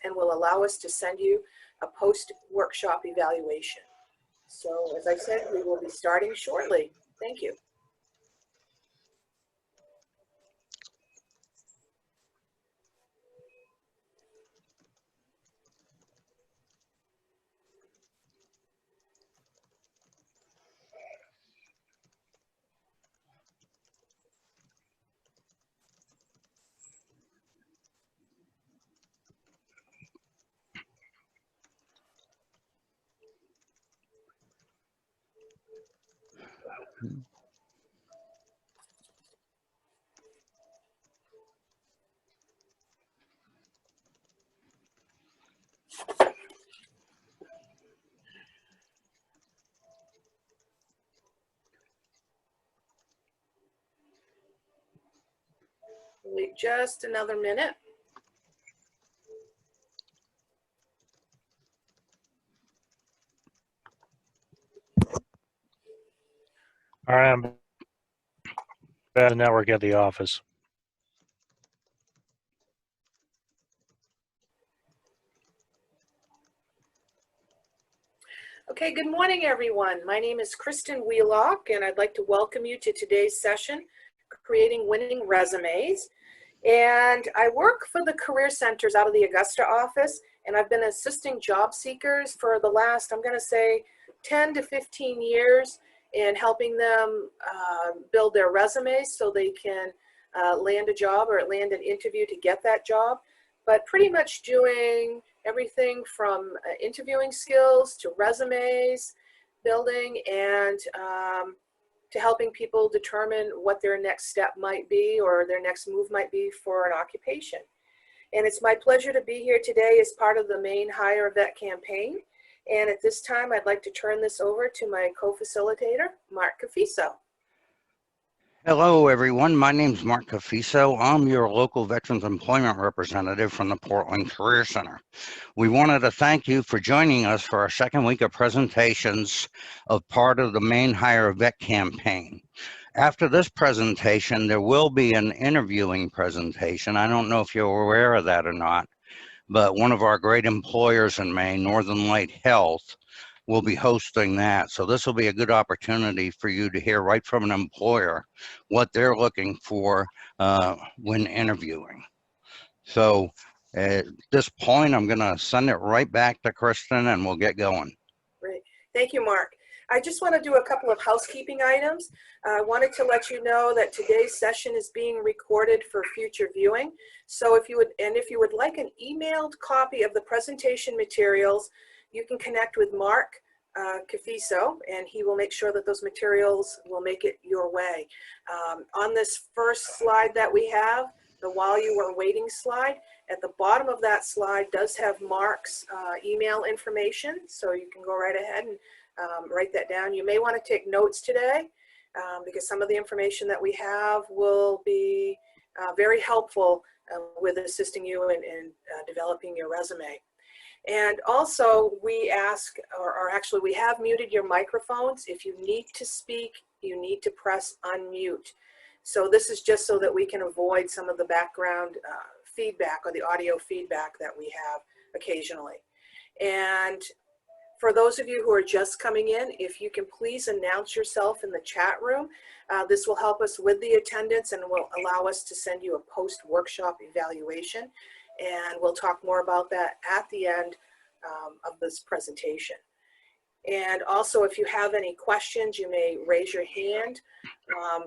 and will allow us to send you a post-workshop evaluation. So as I said, we will be starting shortly. Thank you. Wait just another minute. All right, I'm back at the network at the office. Okay, good morning, everyone. My name is Kristin Wheelock, and I'd like to welcome you to today's session, Creating Winning Resumes. And I work for the Career Centers out of the Augusta office, and I've been assisting job seekers for the last, I'm going to say, 10 to 15 years in helping them build their resumes so they can land a job or land an interview to get that job. But pretty much doing everything from interviewing skills to resumes, building, and to helping people determine what their next step might be or their next move might be for an occupation. And it's my pleasure to be here today as part of the Maine Hire a Vet campaign. And at this time, I'd like to turn this over to my co-facilitator, Mark Cafiso. Hello, everyone. My name is Mark Cafiso. I'm your local Veterans Employment Representative from the Portland Career Center. We wanted to thank you for joining us for our second week of presentations of part of the Maine Hire a Vet campaign. After this presentation, there will be an interviewing presentation. I don't know if you're aware of that or not, but one of our great employers in Maine, Northern Light Health, will be hosting that. So this will be a good opportunity for you to hear right from an employer what they're looking for when interviewing. So at this point, I'm going to send it right back to Kristin and we'll get going. Great. Thank you, Mark. I just want to do a couple of housekeeping items. I wanted to let you know that today's session is being recorded for future viewing. So if you would like an emailed copy of the presentation materials, you can connect with Mark Cafiso, and he will make sure that those materials will make it your way. On this first slide that we have, the while you were waiting slide, at the bottom of that slide does have Mark's email information, so you can go right ahead and write that down. You may want to take notes today because some of the information that we have will be very helpful with assisting you in developing your resume. And also we ask, or actually we have muted your microphones. If you need to speak, you need to press unmute. So this is just so that we can avoid some of the background feedback or the audio feedback that we have occasionally. And for those of you who are just coming in, if you can please announce yourself in the chat room, this will help us with the attendance and will allow us to send you a post-workshop evaluation. And we'll talk more about that at the end of this presentation. And also, if you have any questions, you may raise your hand.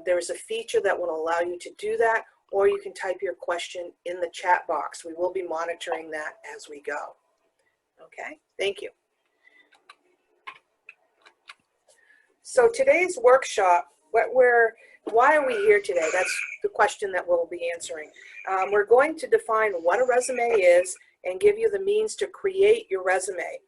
There's a feature that will allow you to do that, or you can type your question in the chat box. We will be monitoring that as we go. Okay, thank you. So today's workshop, why are we here today? That's the question that we'll be answering. We're going to define what a resume is and give you the means to create your resume.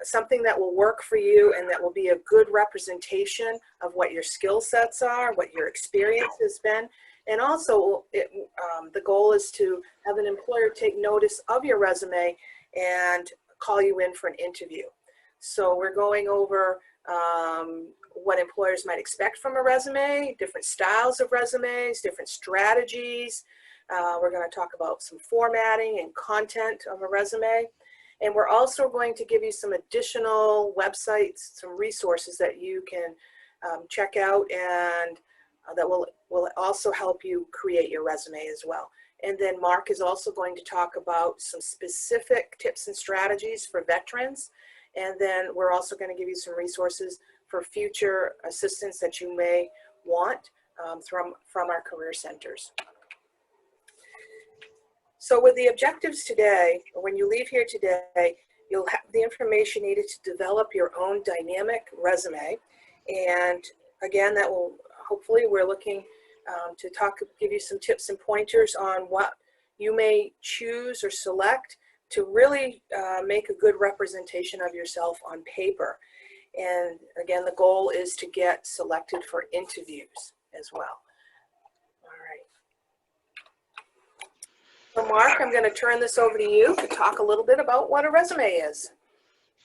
Something that will work for you and that will be a good representation of what your skill sets are, what your experience has been. And also, the goal is to have an employer take notice of your resume and call you in for an interview. So we're going over what employers might expect from a resume, different styles of resumes, different strategies, We're going to talk about some formatting and content of a resume. And we're also going to give you some additional websites, some resources that you can check out, and that will also help you create your resume as well. And then Mark is also going to talk about some specific tips and strategies for veterans. And then we're also going to give you some resources for future assistance that you may want from our career centers. So with the objectives today, when you leave here today, you'll have the information needed to develop your own dynamic resume. And again, that will hopefully, we're looking to give you some tips and pointers on what you may choose or select to really make a good representation of yourself on paper. And again, the goal is to get selected for interviews as well. All right. So Mark, I'm going to turn this over to you to talk a little bit about what a resume is.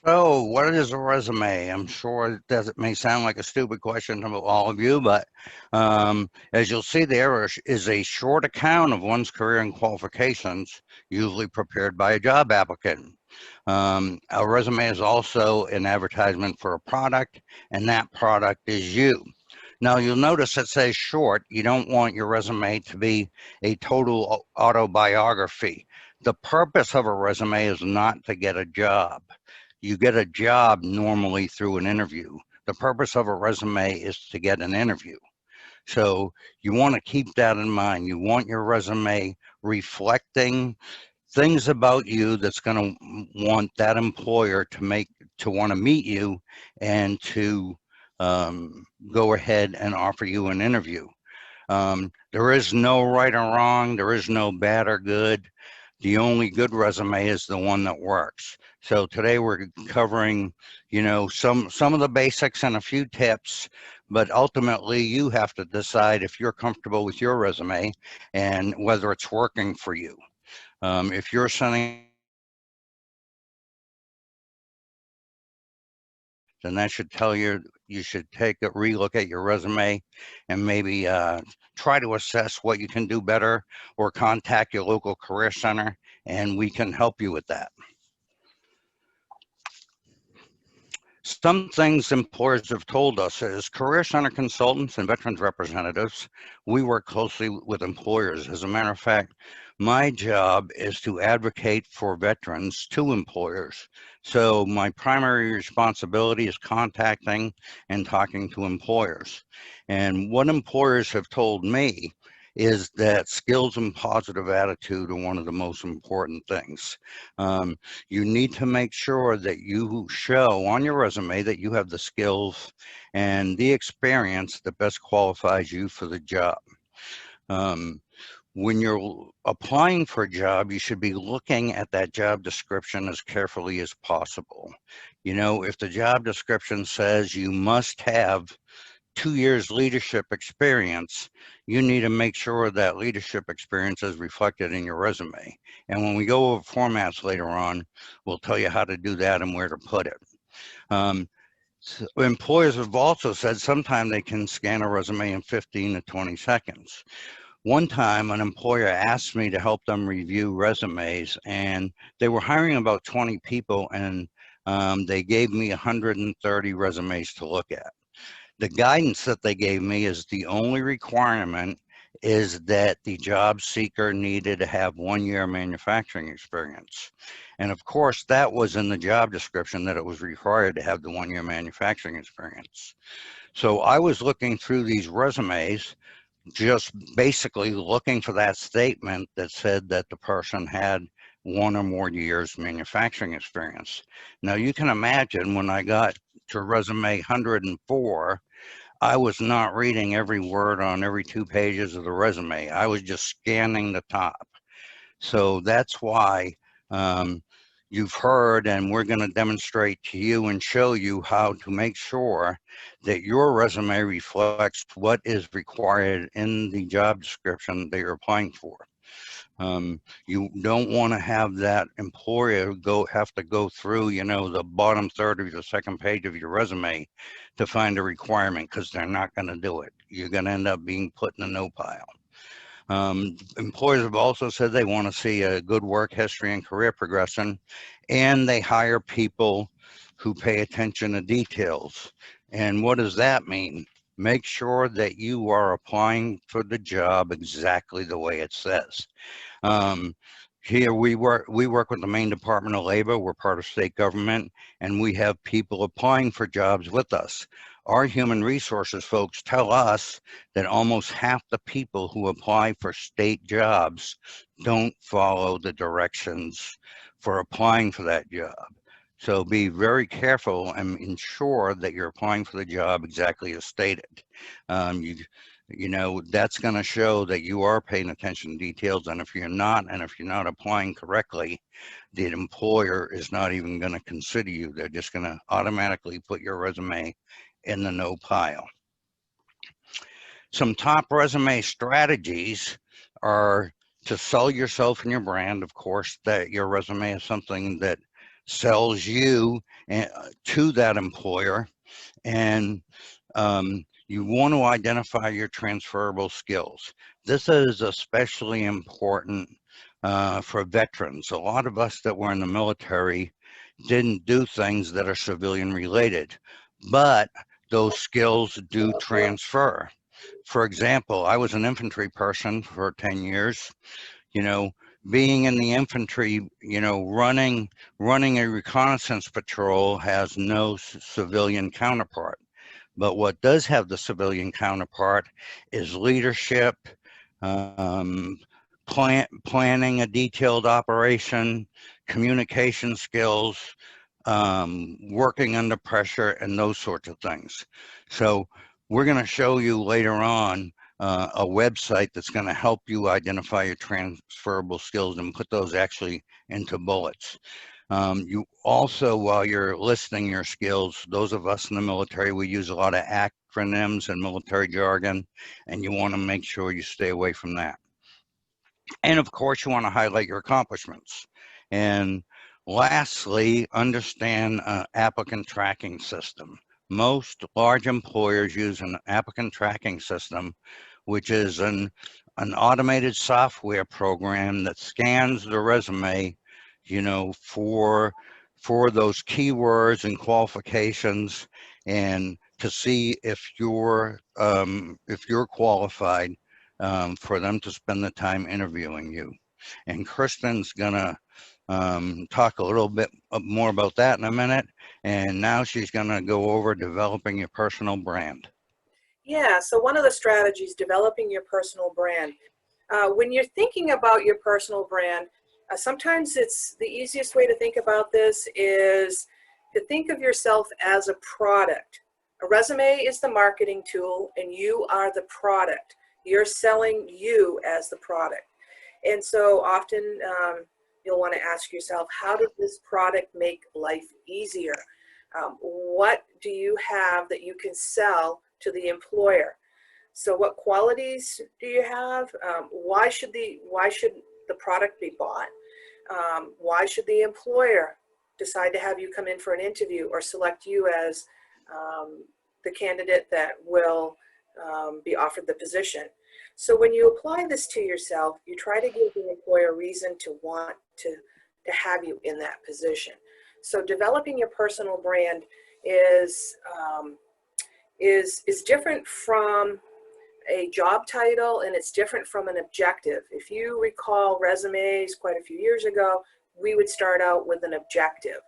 So, what is a resume? I'm sure it may sound like a stupid question to all of you, but as you'll see, there is a short account of one's career and qualifications, usually prepared by a job applicant. A resume is also an advertisement for a product, and that product is you. Now, you'll notice it says short. You don't want your resume to be a total autobiography. The purpose of a resume is not to get a job. You get a job normally through an interview. The purpose of a resume is to get an interview. So you want to keep that in mind. You want your resume reflecting things about you that's going to want that employer to want to meet you and to go ahead and offer you an interview. There is no right or wrong. There is no bad or good. The only good resume is the one that works. So today we're covering, some of the basics and a few tips, but ultimately you have to decide if you're comfortable with your resume and whether it's working for you. If you're sending, then that should tell you should take a relook at your resume and maybe try to assess what you can do better, or contact your local career center and we can help you with that. Some things employers have told us is career center consultants and veterans representatives, we work closely with employers. As a matter of fact, my job is to advocate for veterans to employers. So my primary responsibility is contacting and talking to employers. And what employers have told me is that skills and positive attitude are one of the most important things. You need to make sure that you show on your resume that you have the skills and the experience that best qualifies you for the job. When you're applying for a job, you should be looking at that job description as carefully as possible. If the job description says you must have 2 years leadership experience, you need to make sure that leadership experience is reflected in your resume. And when we go over formats later on, we'll tell you how to do that and where to put it. So employers have also said sometimes they can scan a resume in 15 to 20 seconds. One time, an employer asked me to help them review resumes, and they were hiring about 20 people, and they gave me 130 resumes to look at. The guidance that they gave me is the only requirement is that the job seeker needed to have 1 year manufacturing experience. And of course, that was in the job description that it was required to have the 1 year manufacturing experience. So I was looking through these resumes, just basically looking for that statement that said that the person had 1 or more years manufacturing experience. Now you can imagine when I got to resume 104, I was not reading every word on every 2 pages of the resume. I was just scanning the top. So that's why you've heard, and we're going to demonstrate to you and show you how to make sure that your resume reflects what is required in the job description that you're applying for. You don't want to have that employer have to go through, the bottom third of the second page of your resume to find a requirement, because they're not going to do it. You're going to end up being put in a no pile. Employers have also said they want to see a good work history and career progression, and they hire people who pay attention to details. And what does that mean? Make sure that you are applying for the job exactly the way it says. Here we work with the Maine Department of Labor. We're part of state government, and we have people applying for jobs with us. Our human resources folks tell us that almost half the people who apply for state jobs don't follow the directions for applying for that job. So be very careful and ensure that you're applying for the job exactly as stated. You know, that's going to show that you are paying attention to details. And if you're not applying correctly, the employer is not even going to consider you. They're just going to automatically put your resume in the no pile. Some top resume strategies are to sell yourself and your brand. Of course, that your resume is something that sells you to that employer, and you want to identify your transferable skills. This is especially important for veterans. A lot of us that were in the military didn't do things that are civilian related, but those skills do transfer. For example, I was an infantry person for 10 years. You know, being in the infantry, you know, running a reconnaissance patrol has no civilian counterpart. But what does have the civilian counterpart is leadership, planning a detailed operation, communication skills, working under pressure, and those sorts of things. So we're going to show you later on a website that's going to help you identify your transferable skills and put those actually into bullets. You also, while you're listing your skills, those of us in the military, we use a lot of acronyms and military jargon, and you want to make sure you stay away from that. And of course, you want to highlight your accomplishments. And lastly, understand an applicant tracking system. Most large employers use an applicant tracking system, which is an automated software program that scans the resume, you know, for those keywords and qualifications, and to see if you're qualified for them to spend the time interviewing you. And Kristin's gonna talk a little bit more about that in a minute. And now she's gonna go over developing your personal brand. Yeah, so one of the strategies, developing your personal brand. When you're thinking about your personal brand, sometimes it's the easiest way to think about this is to think of yourself as a product. A resume is the marketing tool, and you are the product. You're selling you as the product. And so often you'll want to ask yourself, how does this product make life easier? What do you have that you can sell to the employer? So what qualities do you have? Why should the product be bought? Why should the employer decide to have you come in for an interview or select you as the candidate that will be offered the position? So when you apply this to yourself, you try to give the employer reason to want to have you in that position. So developing your personal brand is different from a job title, and it's different from an objective. If you recall resumes quite a few years ago, we would start out with an objective.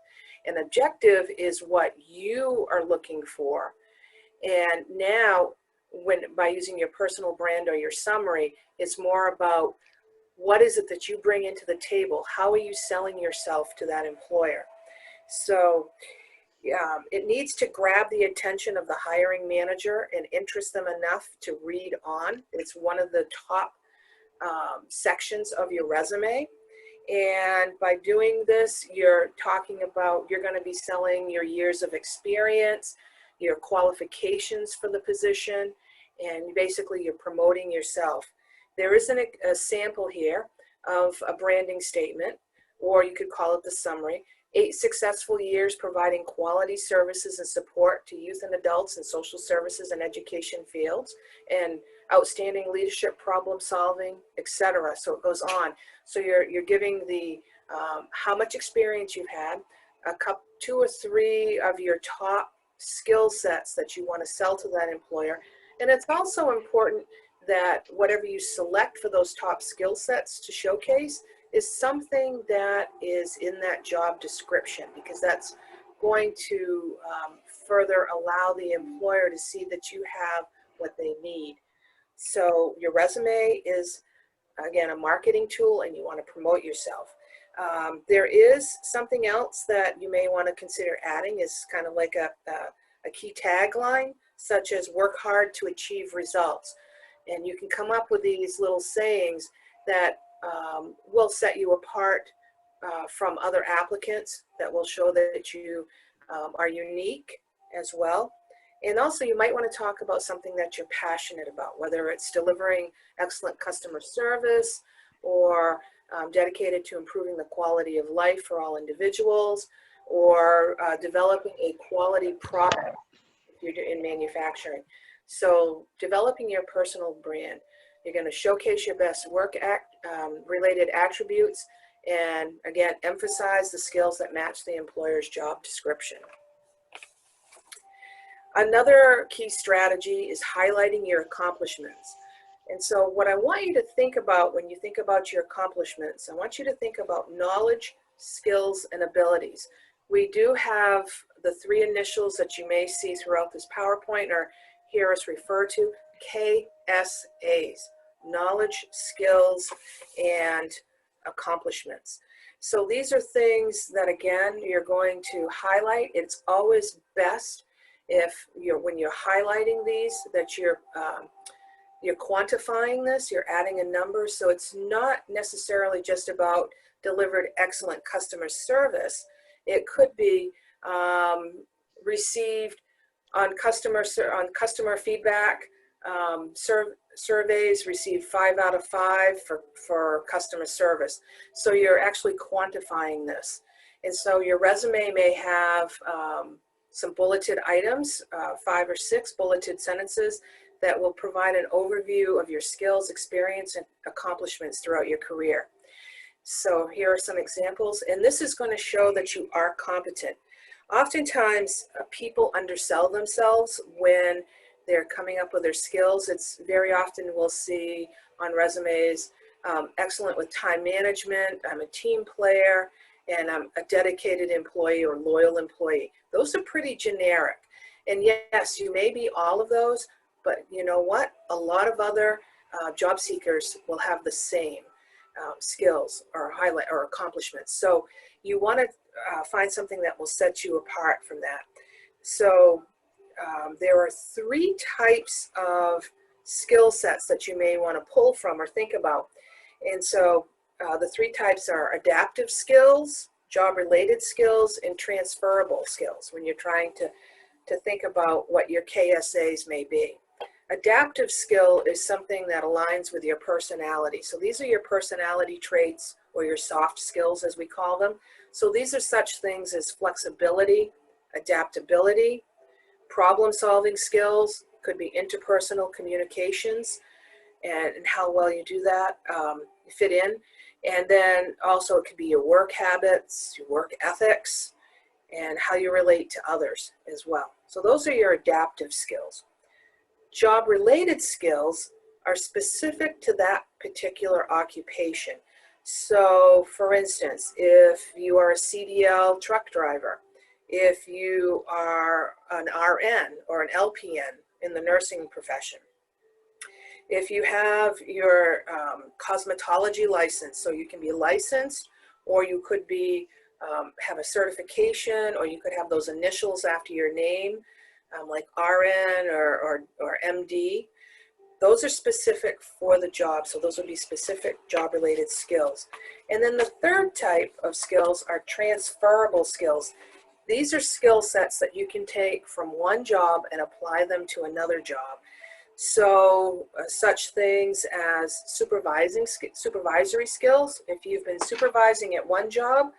An objective is what you are looking for. And now, by using your personal brand or your summary, it's more about what is it that you bring into the table? How are you selling yourself to that employer? So it needs to grab the attention of the hiring manager and interest them enough to read on. It's one of the top sections of your resume. And by doing this, you're talking about, you're going to be selling your years of experience, your qualifications for the position, and basically you're promoting yourself. There isn't a sample here of a branding statement, or you could call it the summary. 8 successful years providing quality services and support to youth and adults in social services and education fields. And outstanding leadership, problem solving, etc. So it goes on. So you're giving the how much experience you've had, two or three of your top skill sets that you want to sell to that employer. And it's also important that whatever you select for those top skill sets to showcase is something that is in that job description, because that's going to further allow the employer to see that you have what they need. So your resume is, again, a marketing tool, and you want to promote yourself. There is something else that you may want to consider adding, is kind of like a key tagline, such as work hard to achieve results. And you can come up with these little sayings that will set you apart from other applicants, that will show that you are unique as well. And also you might want to talk about something that you're passionate about, whether it's delivering excellent customer service, or dedicated to improving the quality of life for all individuals, or developing a quality product if you're in manufacturing. So developing your personal brand. You're going to showcase your best work related attributes, and again, emphasize the skills that match the employer's job description. Another key strategy is highlighting your accomplishments. And so what I want you to think about when you think about your accomplishments, I want you to think about knowledge, skills, and abilities. We do have the three initials that you may see throughout this PowerPoint or hear us refer to, KSAs, knowledge, skills, and accomplishments. So these are things that, again, you're going to highlight. It's always best if when you're highlighting these, that you're quantifying this, you're adding a number. So it's not necessarily just about delivered excellent customer service. It could be received on customer feedback, surveys received 5 out of 5 for customer service. So you're actually quantifying this. And so your resume may have some bulleted items, 5 or 6 bulleted sentences that will provide an overview of your skills, experience, and accomplishments throughout your career. So here are some examples, and this is going to show that you are competent. Oftentimes, people undersell themselves when they're coming up with their skills. It's very often we'll see on resumes, excellent with time management, I'm a team player, and I'm a dedicated employee or loyal employee. Those are pretty generic. And yes, you may be all of those, but you know what? A lot of other job seekers will have the same skills or highlight or accomplishments. So you want to find something that will set you apart from that. So there are 3 types of skill sets that you may want to pull from or think about. And so the 3 types are adaptive skills, job-related skills, and transferable skills when you're trying to think about what your KSAs may be. Adaptive skill is something that aligns with your personality. So these are your personality traits, or your soft skills as we call them. So these are such things as flexibility, adaptability, problem-solving skills, could be interpersonal communications, and how well you do that, fit in. And then also it could be your work habits, your work ethics, and how you relate to others as well. So those are your adaptive skills. Job-related skills are specific to that particular occupation. So for instance, if you are a CDL truck driver, if you are an RN or an LPN in the nursing profession, if you have your cosmetology license, so you can be licensed, or you could be have a certification, or you could have those initials after your name, like RN or MD. Those are specific for the job, so those would be specific job-related skills. And then the third type of skills are transferable skills. These are skill sets that you can take from one job and apply them to another job. So such things as supervisory skills. If you've been supervising at one job,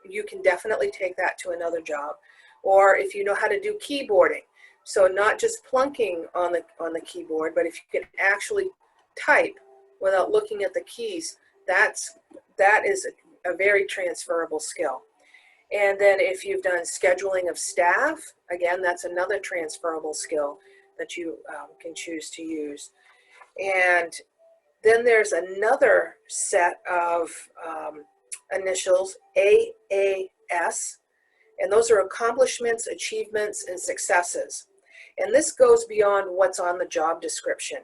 you can definitely take that to another job. Or if you know how to do keyboarding. So not just plunking on the keyboard, but if you can actually type without looking at the keys, that is a very transferable skill. And then if you've done scheduling of staff, again, that's another transferable skill that you can choose to use. And then there's another set of initials, AAS, and those are accomplishments, achievements, and successes. And this goes beyond what's on the job description.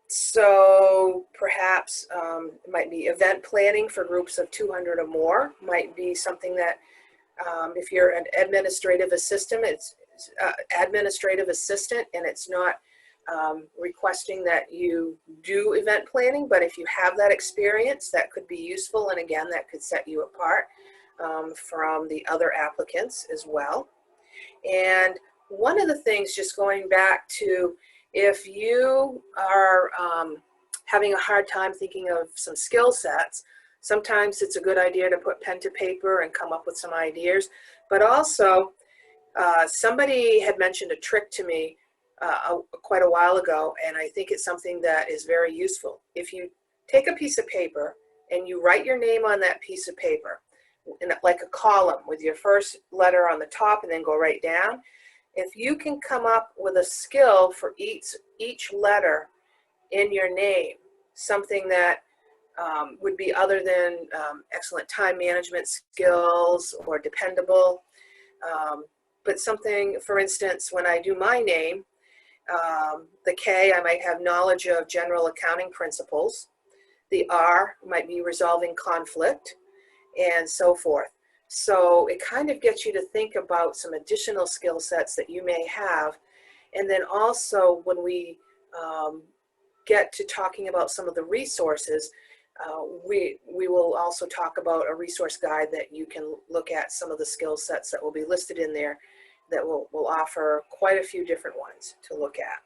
So perhaps it might be event planning for groups of 200 or more, might be something that if you're an administrative assistant, it's administrative assistant, and it's not requesting that you do event planning, but if you have that experience, that could be useful, and again, that could set you apart from the other applicants as well. And one of the things, just going back to, if you are having a hard time thinking of some skill sets, sometimes it's a good idea to put pen to paper and come up with some ideas. But also, somebody had mentioned a trick to me quite a while ago, and I think it's something that is very useful. If you take a piece of paper and you write your name on that piece of paper, in like a column with your first letter on the top and then go right down, if you can come up with a skill for each letter in your name, something that would be other than excellent time management skills or dependable, but something, for instance, when I do my name, the K, I might have knowledge of general accounting principles. The R might be resolving conflict, and so forth. So it kind of gets you to think about some additional skill sets that you may have. And then also, when we get to talking about some of the resources, we will also talk about a resource guide that you can look at some of the skill sets that will be listed in there that will offer quite a few different ones to look at.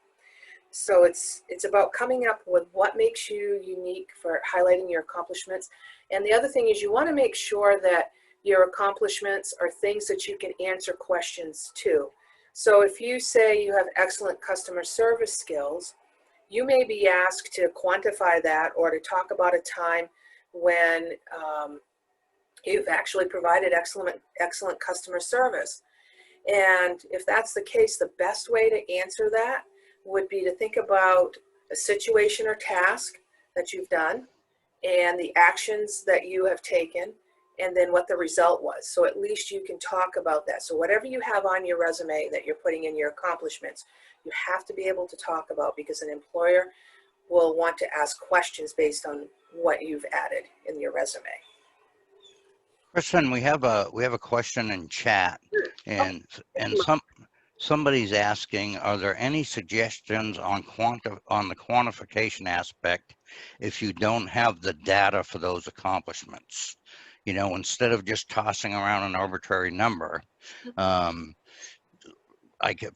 So it's about coming up with what makes you unique for highlighting your accomplishments. And the other thing is, you want to make sure that your accomplishments are things that you can answer questions to. So if you say you have excellent customer service skills, you may be asked to quantify that or to talk about a time when you've actually provided excellent customer service. And if that's the case, the best way to answer that would be to think about a situation or task that you've done and the actions that you have taken, and then what the result was. So at least you can talk about that. So whatever you have on your resume that you're putting in your accomplishments, you have to be able to talk about, because an employer will want to ask questions based on what you've added in your resume. Kristin, we have a question in chat, and somebody's asking, are there any suggestions on the quantification aspect if you don't have the data for those accomplishments? You know, instead of just tossing around an arbitrary number, I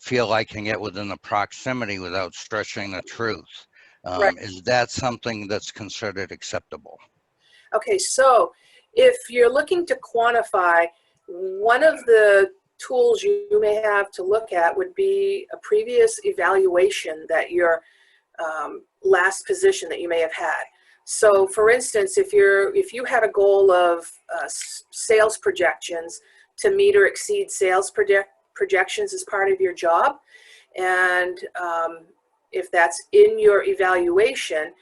feel I can get within the proximity without stretching the truth. Right. Is that something that's considered acceptable? Okay, so if you're looking to quantify, one of the tools you may have to look at would be a previous evaluation that your last position that you may have had. So for instance, if you had a goal of sales projections to meet or exceed sales projections as part of your job, and if that's in your evaluation,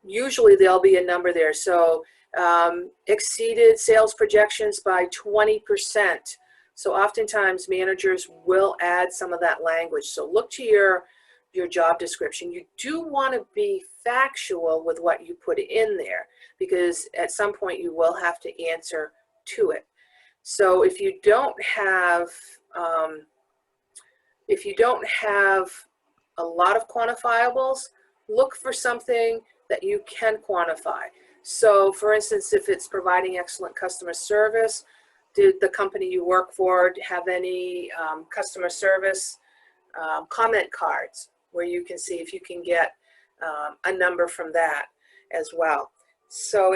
usually there'll be a number there. So exceeded sales projections by 20%. So oftentimes managers will add some of that language. So look to your job description. You do want to be factual with what you put in there, because at some point you will have to answer to it. So if you don't have a lot of quantifiables, look for something that you can quantify. So for instance, if it's providing excellent customer service, did the company you work for have any customer service comment cards where you can see if you can get a number from that as well. So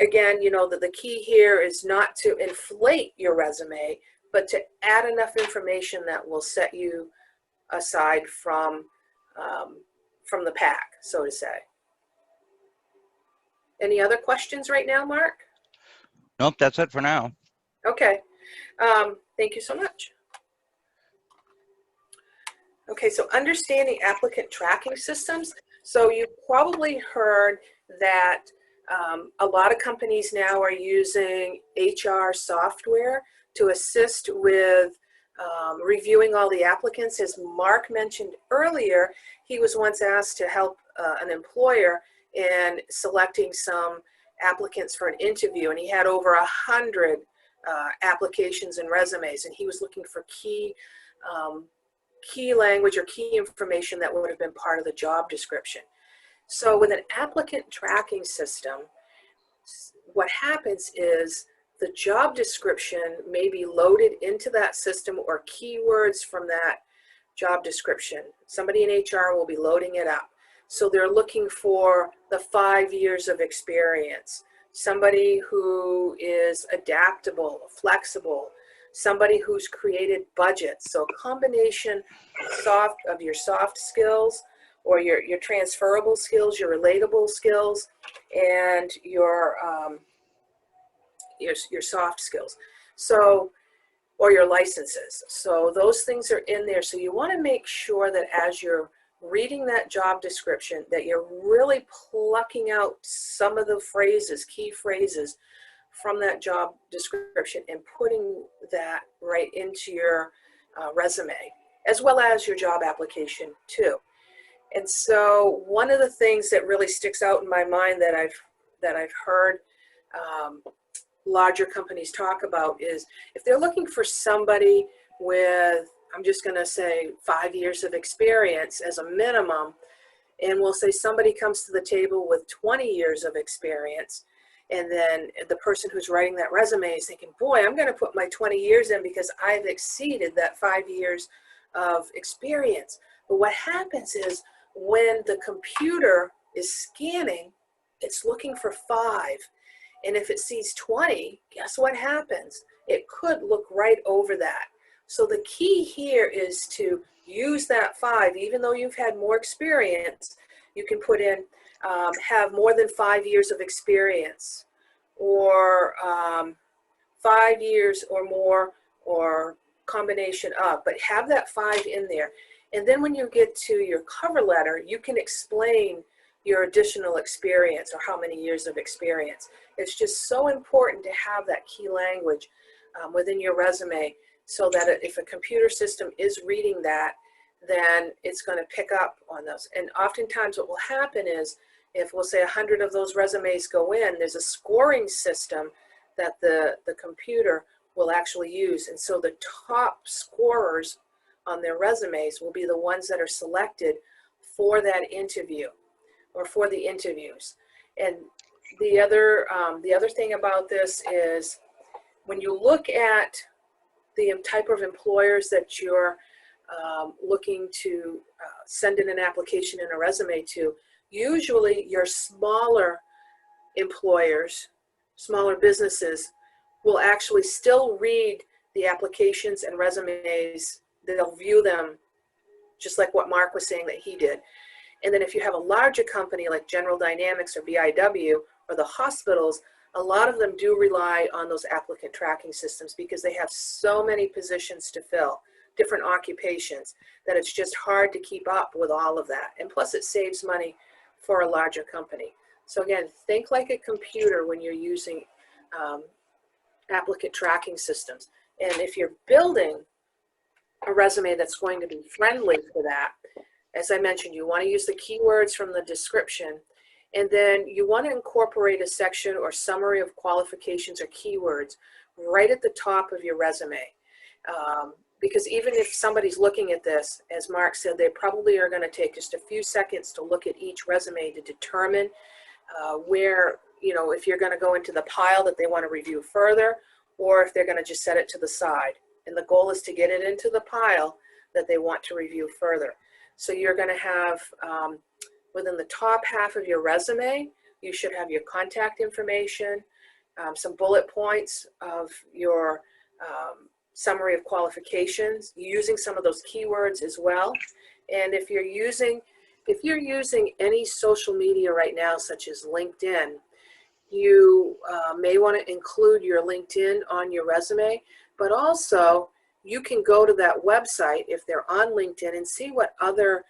again, you know, that the key here is not to inflate your resume, but to add enough information that will set you aside from the pack, so to say. Any other questions right now, Mark? Nope, that's it for now. Okay, thank you so much. Okay, so understanding applicant tracking systems. So you probably heard that a lot of companies now are using HR software to assist with reviewing all the applicants. As Mark mentioned earlier, he was once asked to help an employer in selecting some applicants for an interview, and he had over 100 applications and resumes, and he was looking for key language or key information that would have been part of the job description. So with an applicant tracking system, what happens is the job description may be loaded into that system, or keywords from that job description. Somebody in HR will be loading it up. So they're looking for the 5 years of experience, somebody who is adaptable, flexible, somebody who's created budgets. So a combination of your soft skills, or your transferable skills, your relatable skills, and your soft skills. So, or your licenses. So those things are in there. So you want to make sure that as you're reading that job description, that you're really plucking out some of the phrases, key phrases from that job description, and putting that right into your resume, as well as your job application too. And so one of the things that really sticks out in my mind that I've heard larger companies talk about is if they're looking for somebody with, I'm just going to say 5 years of experience as a minimum, and we'll say somebody comes to the table with 20 years of experience, and then the person who's writing that resume is thinking, boy, I'm going to put my 20 years in because I've exceeded that 5 years of experience. But what happens is when the computer is scanning, it's looking for 5. And if it sees 20, guess what happens? It could look right over that. So the key here is to use that 5, even though you've had more experience. You can put in have more than 5 years of experience, or 5 years or more, or combination of, but have that 5 in there. And then when you get to your cover letter, you can explain your additional experience, or how many years of experience. It's just so important to have that key language within your resume, so that if a computer system is reading that, then it's going to pick up on those. And oftentimes what will happen is, if we'll say 100 of those resumes go in, there's a scoring system that the computer will actually use. And so the top scorers on their resumes will be the ones that are selected for that interview, or for the interviews. And the other thing about this is, when you look at the type of employers that you're looking to send in an application and a resume to, usually your smaller employers, smaller businesses, will actually still read the applications and resumes. They'll view them just like what Mark was saying that he did. And then if you have a larger company like General Dynamics or BIW or the hospitals, a lot of them do rely on those applicant tracking systems, because they have so many positions to fill, different occupations, that it's just hard to keep up with all of that. And plus it saves money for a larger company. So again, think like a computer when you're using applicant tracking systems. And if you're building a resume that's going to be friendly for that, as I mentioned, you want to use the keywords from the description, and then you want to incorporate a section or summary of qualifications or keywords right at the top of your resume. Because even if somebody's looking at this, as Mark said, they probably are going to take just a few seconds to look at each resume to determine where, if you're going to go into the pile that they want to review further, or if they're going to just set it to the side. And the goal is to get it into the pile that they want to review further. So you're going to have, within the top half of your resume, you should have your contact information, some bullet points of your summary of qualifications, using some of those keywords as well. And if you're using any social media right now, such as LinkedIn, you may want to include your LinkedIn on your resume, but also you can go to that website if they're on LinkedIn and see what other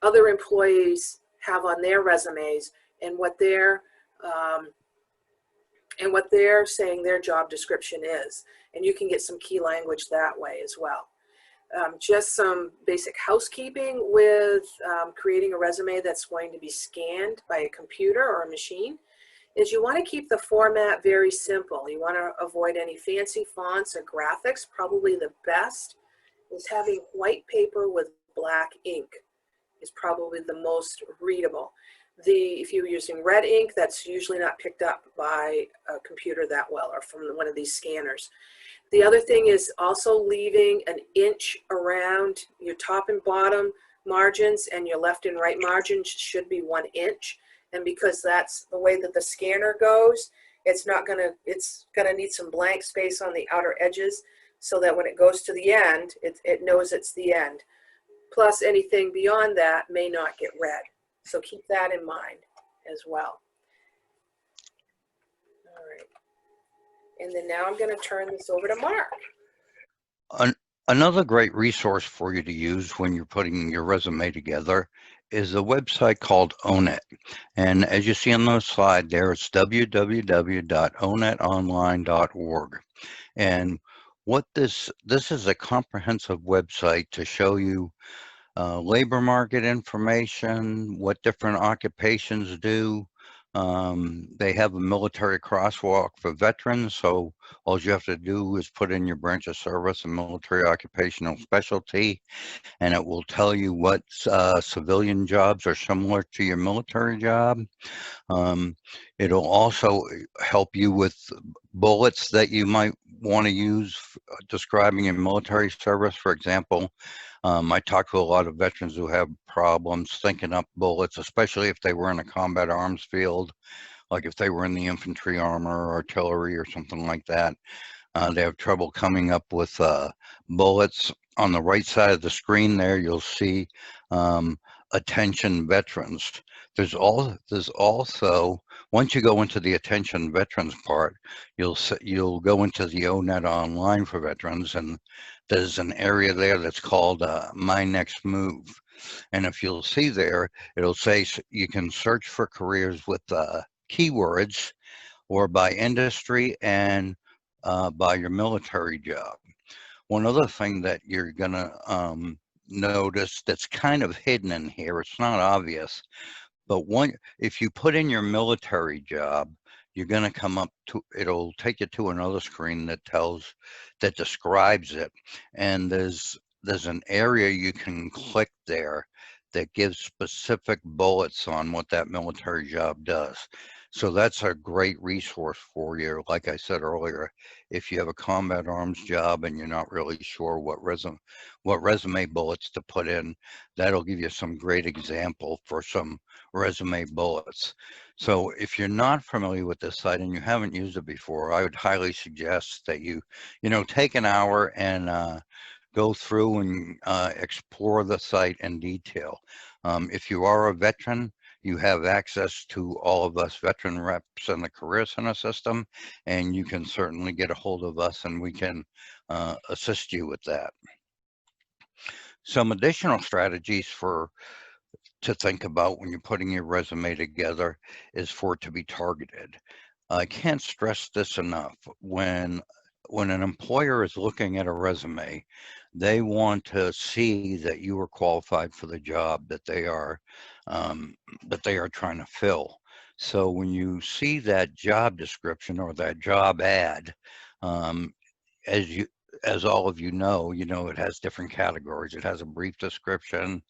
employees have on their resumes and what they're saying their job description is. And you can get some key language that way as well. Just some basic housekeeping with creating a resume that's going to be scanned by a computer or a machine is you want to keep the format very simple. You want to avoid any fancy fonts or graphics. Probably the best is having white paper with black ink is probably the most readable. If you're using red ink, that's usually not picked up by a computer that well or from one of these scanners. The other thing is also leaving an inch around your top and bottom margins, and your left and right margins should be 1 inch. And because that's the way that the scanner goes, it's gonna need some blank space on the outer edges so that when it goes to the end, it knows it's the end. Plus anything beyond that may not get read. So keep that in mind as well. All right. And then now I'm going to turn this over to Mark. Another great resource for you to use when you're putting your resume together is a website called Own It. And as you see on the slide there, it's www.ownitonline.org. And what this is a comprehensive website to show you labor market information, what different occupations do. They have a military crosswalk for veterans, so all you have to do is put in your branch of service and military occupational specialty, and it will tell you what civilian jobs are similar to your military job. It'll also help you with bullets that you might want to use describing your military service. For example, I talk to a lot of veterans who have problems thinking up bullets, especially if they were in a combat arms field, like if they were in the infantry, armor, or artillery, or something like that. They have trouble coming up with bullets. On the right side of the screen there, you'll see attention veterans. There's also, once you go into the attention veterans part, you'll go into the ONET online for veterans, and there's an area there that's called My Next Move. And if you'll see there, it'll say you can search for careers with keywords or by industry and by your military job. One other thing that you're gonna notice that's kind of hidden in here, it's not obvious, but if you put in your military job, you're gonna come up to, it'll take you to another screen that describes it. And there's an area you can click there that gives specific bullets on what that military job does. So that's a great resource for you. Like I said earlier, if you have a combat arms job and you're not really sure what resume bullets to put in, that'll give you some great example for some resume bullets. So if you're not familiar with this site and you haven't used it before, I would highly suggest that you take an hour and go through and explore the site in detail. If you are a veteran, you have access to all of us veteran reps in the Career Center system, and you can certainly get a hold of us and we can assist you with that. Some additional strategies to think about when you're putting your resume together is for it to be targeted. I can't stress this enough. When an employer is looking at a resume, they want to see that you are qualified for the job that they are trying to fill. So when you see that job description or that job ad, as all of you know, it has different categories. It has a brief description,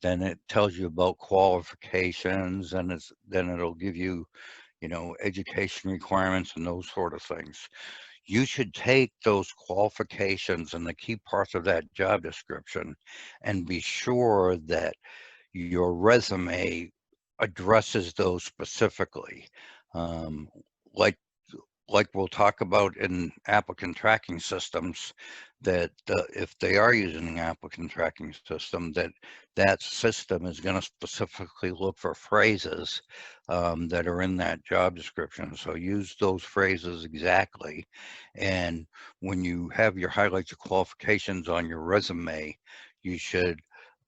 then it tells you about qualifications, and then it'll give you, education requirements and those sort of things. You should take those qualifications and the key parts of that job description and be sure that your resume addresses those specifically. like we'll talk about in applicant tracking systems, that if they are using an applicant tracking system, that system is going to specifically look for phrases that are in that job description. So use those phrases exactly. And when you have your highlight your qualifications on your resume, you should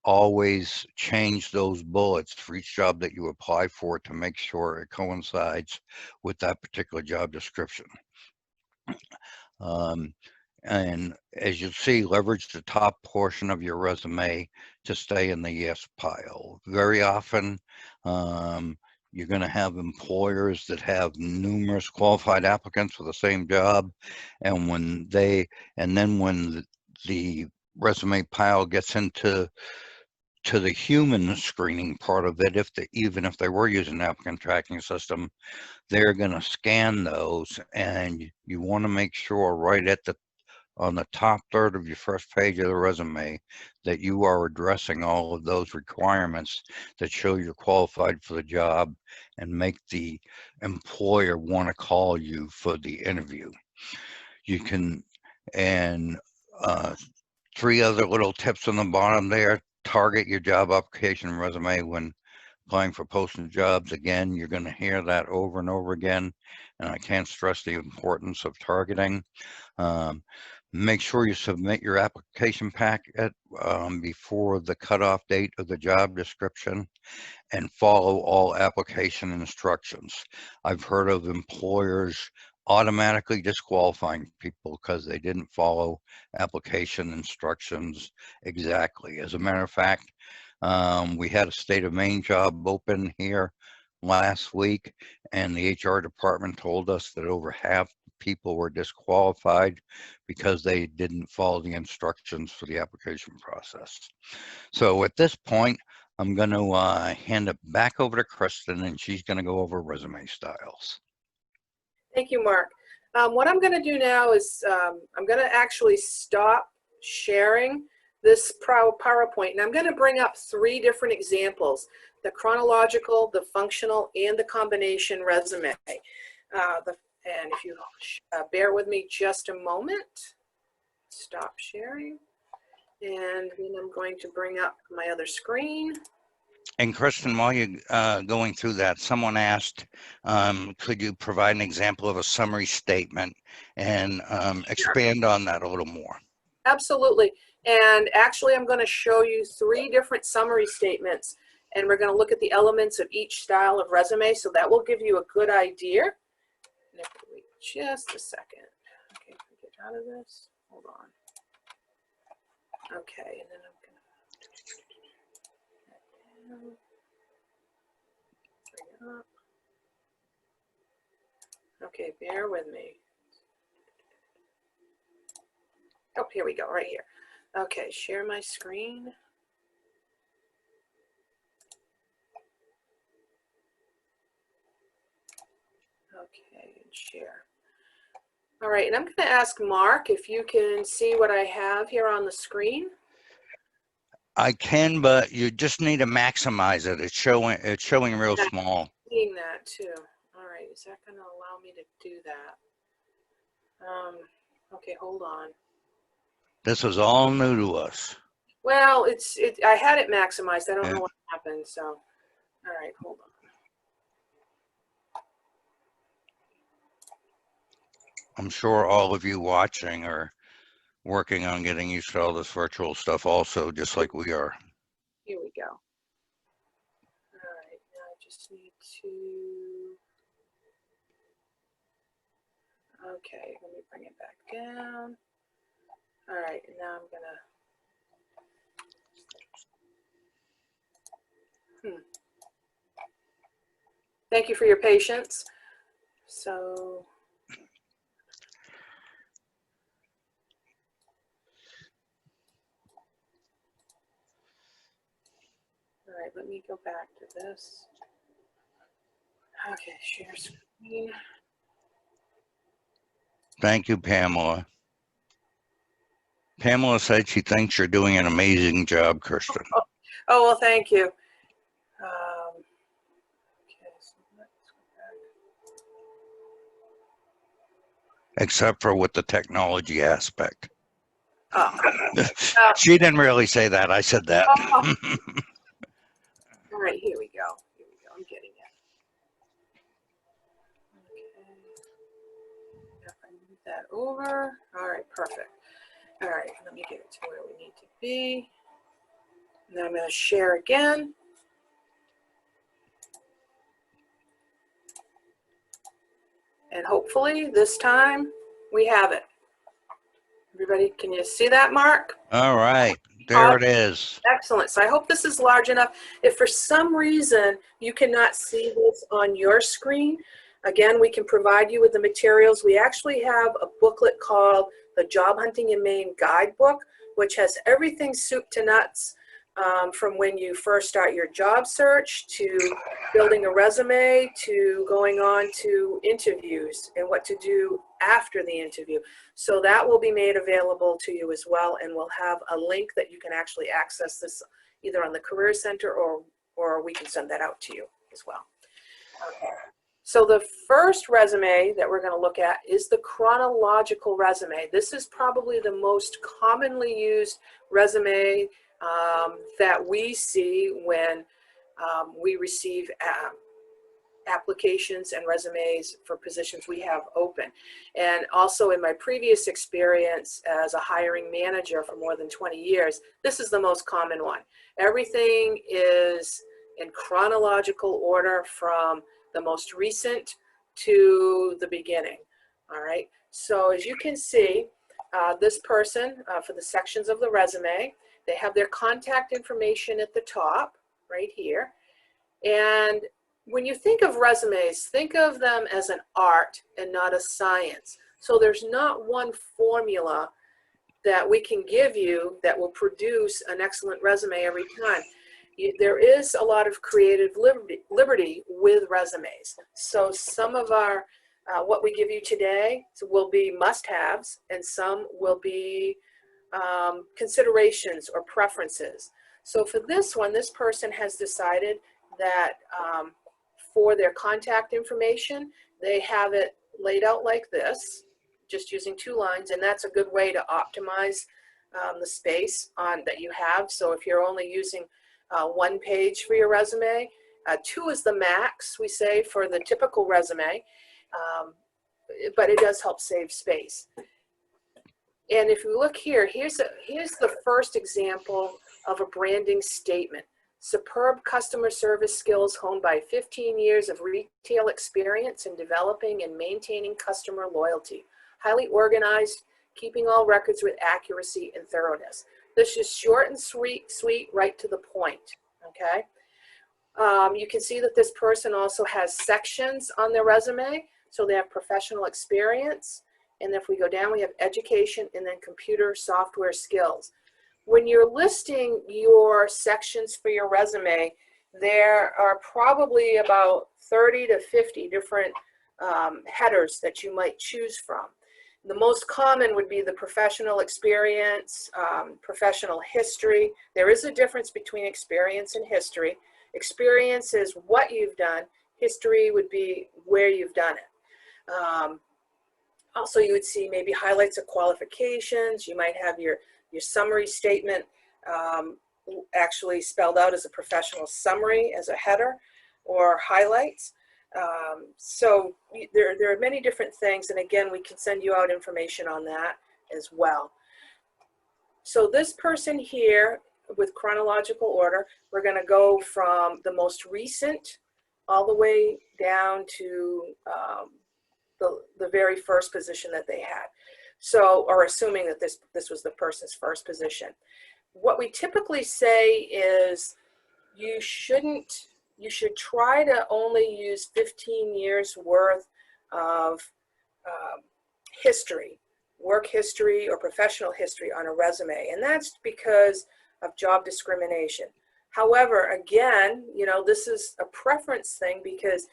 always change those bullets for each job that you apply for to make sure it coincides with that particular job description. And as you see, leverage the top portion of your resume to stay in the yes pile. Very often, you're going to have employers that have numerous qualified applicants for the same job, and when the resume pile gets into the human screening part of it, even if they were using an applicant tracking system, they're going to scan those, and you want to make sure right on the top third of your first page of the resume that you are addressing all of those requirements that show you're qualified for the job and make the employer want to call you for the interview. You can, and 3 other little tips on the bottom there: target your job application resume when applying for posting jobs. Again, you're going to hear that over and over again, and I can't stress the importance of targeting. Make sure you submit your application packet before the cutoff date of the job description, and follow all application instructions. I've heard of employers automatically disqualifying people because they didn't follow application instructions exactly. As a matter of fact, we had a state of Maine job open here last week, and the HR department told us that over half people were disqualified because they didn't follow the instructions for the application process. So at this point, I'm going to hand it back over to Kristin, and she's going to go over resume styles. Thank you, Mark. What I'm going to do now is I'm going to actually stop sharing this PowerPoint, and I'm going to bring up 3 different examples: the chronological, the functional, and the combination resume. And if you bear with me just a moment, stop sharing, and then I'm going to bring up my other screen. And Kristin, while you're going through that, someone asked, could you provide an example of a summary statement and expand on that a little more? Absolutely. And actually, I'm going to show you 3 different summary statements, and we're going to look at the elements of each style of resume, so that will give you a good idea. And if we wait just a second. Okay, can we get out of this? Hold on. Okay, and then I'm going to bring it up. Okay, bear with me. Oh, here we go, right here. Okay, share my screen. Okay, and share. All right, and I'm going to ask Mark if you can see what I have here on the screen. I can, but you just need to maximize it. It's showing real small. Seeing that too. All right, is that going to allow me to do that? Okay, hold on. This is all new to us. Well, I had it maximized. I don't know what happened. So, all right, hold on. I'm sure all of you watching are working on getting used to all this virtual stuff also, just like we are. Here we go. All right, now I just need to, okay, let me bring it back down. All right, and now I'm gonna, Thank you for your patience. So, all right, let me go back to this. Okay, share screen. Thank you, Pamela. Pamela said she thinks you're doing an amazing job, Kristin. Oh, well, thank you. Okay, so let's go back. except for with the technology aspect. Oh. She didn't really say that. I said that. Oh. All right, here we go. Here we go. I'm getting it. Okay. If I move that over. All right, perfect. All right, let me get it to where we need to be. And then I'm going to share again. And hopefully this time we have it. Everybody, can you see that, Mark? All right, there it is. Excellent. So I hope this is large enough. If for some reason you cannot see this on your screen, again, we can provide you with the materials. We actually have a booklet called the Job Hunting in Maine Guidebook, which has everything soup to nuts, from when you first start your job search to building a resume to going on to interviews and what to do after the interview. So that will be made available to you as well, and we'll have a link that you can actually access this either on the Career Center or we can send that out to you as well. Okay. So the first resume that we're going to look at is the chronological resume. This is probably the most commonly used resume that we see when we receive applications and resumes for positions we have open. And also in my previous experience as a hiring manager for more than 20 years, this is the most common one. Everything is in chronological order from the most recent to the beginning. All right, so as you can see, this person, for the sections of the resume, they have their contact information at the top, right here. And when you think of resumes, think of them as an art and not a science. So there's not one formula that we can give you that will produce an excellent resume every time. There is a lot of creative liberty with resumes. So some of our, what we give you today will be must-haves, and some will be considerations or preferences. So for this one, this person has decided that for their contact information, they have it laid out like this, just using 2 lines, and that's a good way to optimize the space that you have. So if you're only using 1 page for your resume, 2 is the max, we say, for the typical resume, but it does help save space. And if you look here, here's the first example of a branding statement. Superb customer service skills honed by 15 years of retail experience in developing and maintaining customer loyalty. Highly organized, keeping all records with accuracy and thoroughness. This is short and sweet, right to the point, okay? You can see that this person also has sections on their resume. So they have professional experience. And if we go down, we have education and then computer software skills. When you're listing your sections for your resume, there are probably about 30 to 50 different headers that you might choose from. The most common would be the professional experience, professional history. There is a difference between experience and history. Experience is what you've done. History would be where you've done it. Also, you would see maybe highlights of qualifications. You might have your summary statement actually spelled out as a professional summary as a header or highlights. So there are many different things, and again, we can send you out information on that as well. So this person here with chronological order, we're going to go from the most recent all the way down to the very first position that they had. So, or assuming that this was the person's first position. What we typically say is you should try to only use 15 years worth of history, work history or professional history on a resume. And that's because of job discrimination. However, again, you know, this is a preference thing, because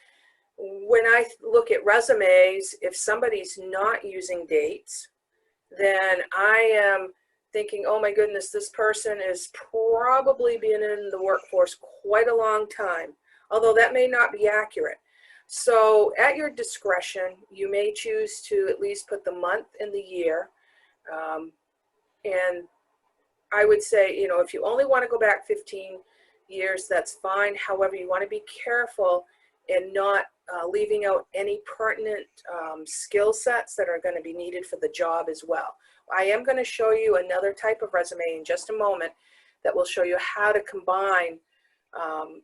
when I look at resumes, if somebody's not using dates, then I am thinking, oh my goodness, this person has probably been in the workforce quite a long time, although that may not be accurate. So at your discretion, you may choose to at least put the month and the year. And I would say, you know, if you only want to go back 15 years, that's fine. However, you want to be careful in not leaving out any pertinent skill sets that are going to be needed for the job as well. I am going to show you another type of resume in just a moment that will show you how to combine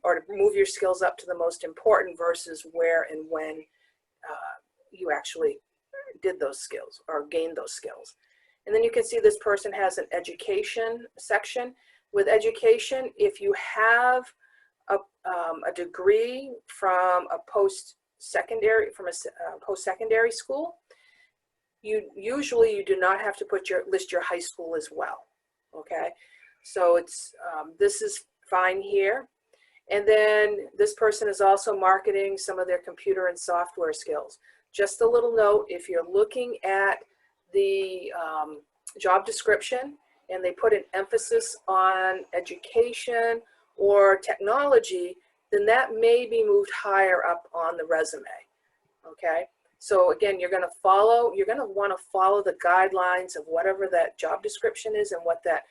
or to move your skills up to the most important versus where and when you actually did those skills or gained those skills. And then you can see this person has an education section. With education, if you have a degree from a post-secondary school, you do not have to list your high school as well. Okay, so it's this is fine here. And then this person is also marketing some of their computer and software skills. Just a little note, if you're looking at the job description and they put an emphasis on education or technology, then that may be moved higher up on the resume, okay? So again, you're gonna wanna follow the guidelines of whatever that job description is and what the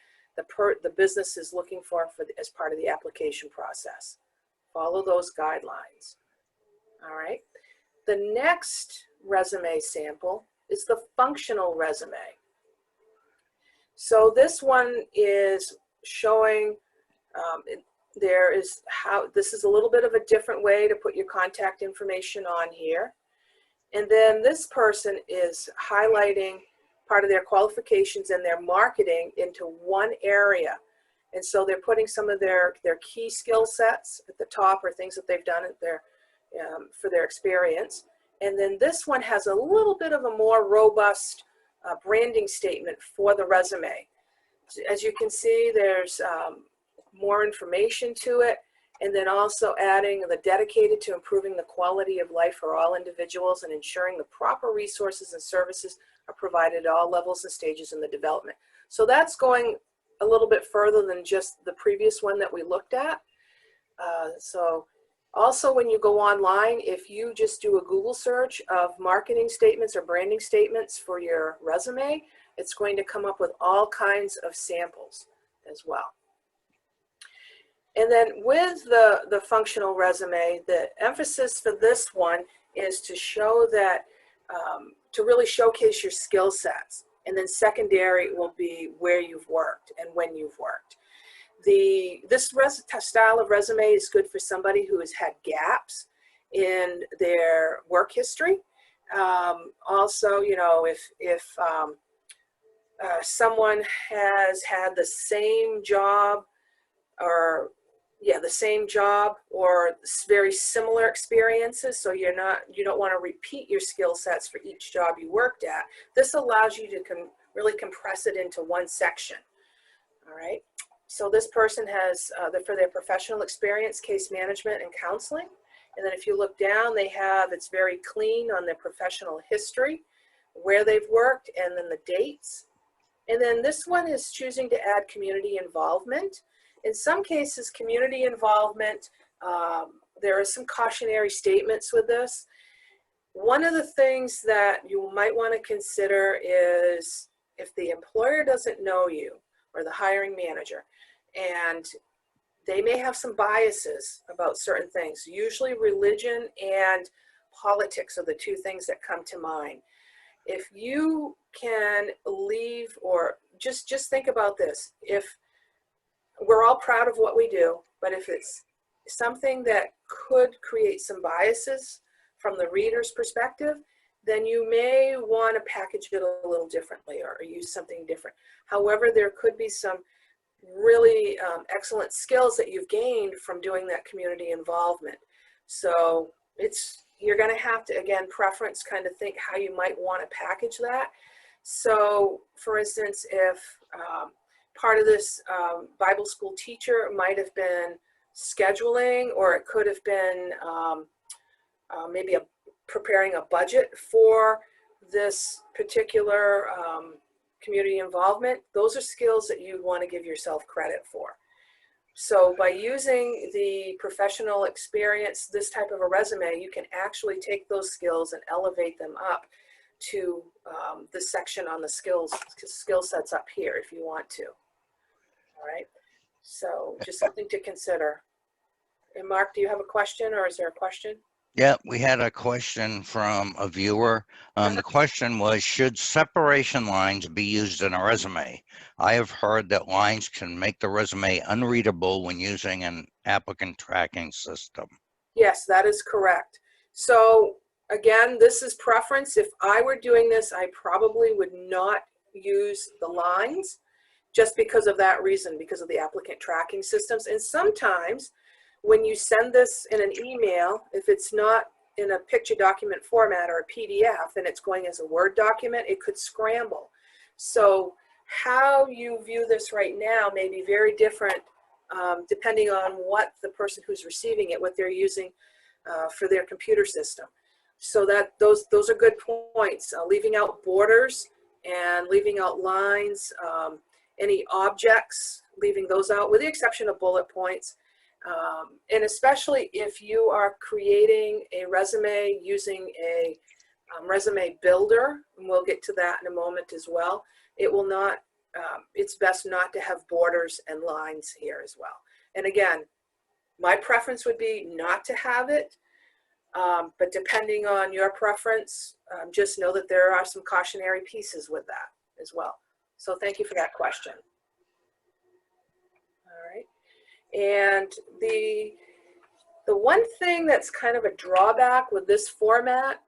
business is looking for as part of the application process. Follow those guidelines, all right? The next resume sample is the functional resume. So this one is showing, this is a little bit of a different way to put your contact information on here. And then this person is highlighting part of their qualifications and their marketing into one area. And so they're putting some of their key skill sets at the top or things that they've done for their experience. And then this one has a little bit of a more robust branding statement for the resume. As you can see, there's more information to it, and then also adding the dedicated to improving the quality of life for all individuals and ensuring the proper resources and services are provided at all levels and stages in the development. So that's going a little bit further than just the previous one that we looked at. So also when you go online, if you just do a Google search of marketing statements or branding statements for your resume, it's going to come up with all kinds of samples as well. And then with the functional resume, the emphasis for this one is to show that, to really showcase your skill sets. And then secondary will be where you've worked and when you've worked. This style of resume is good for somebody who has had gaps in their work history. Also, you know, if someone has had the same job or very similar experiences, so you don't want to repeat your skill sets for each job you worked at. This allows you to really compress it into one section. All right. So this person has for their professional experience, case management and counseling. And then if you look down, it's very clean on their professional history, where they've worked, and then the dates. And then this one is choosing to add community involvement. In some cases, community involvement, there are some cautionary statements with this. One of the things that you might want to consider is if the employer doesn't know you or the hiring manager, and they may have some biases about certain things. Usually religion and politics are the two things that come to mind. If you can leave, or just think about this, if we're all proud of what we do, but if it's something that could create some biases from the reader's perspective, then you may want to package it a little differently or use something different. However, there could be some really excellent skills that you've gained from doing that community involvement. So you're going to have to, again, preference, kind of think how you might want to package that. So for instance, if part of this Bible school teacher might have been scheduling, or it could have been maybe preparing a budget for this particular community involvement, those are skills that you want to give yourself credit for. So by using the professional experience, this type of a resume, you can actually take those skills and elevate them up to the section on the skill sets up here if you want to. All right, so just something to consider. And Mark, do you have a question, or is there a question? Yeah, we had a question from a viewer. The question was, should separation lines be used in a resume? I have heard that lines can make the resume unreadable when using an applicant tracking system. Yes, that is correct. So again, this is preference. If I were doing this, I probably would not use the lines just because of that reason, because of the applicant tracking systems. And sometimes when you send this in an email, if it's not in a picture document format or a PDF and it's going as a Word document, it could scramble. So how you view this right now may be very different depending on what the person who's receiving it, what they're using for their computer system. So that those are good points. Leaving out borders and leaving out lines, any objects, leaving those out with the exception of bullet points. And especially if you are creating a resume using a resume builder, and we'll get to that in a moment as well, it will not, it's best not to have borders and lines here as well. And again, my preference would be not to have it, but depending on your preference, just know that there are some cautionary pieces with that as well. So thank you for that question. All right. And the one thing that's kind of a drawback with this format,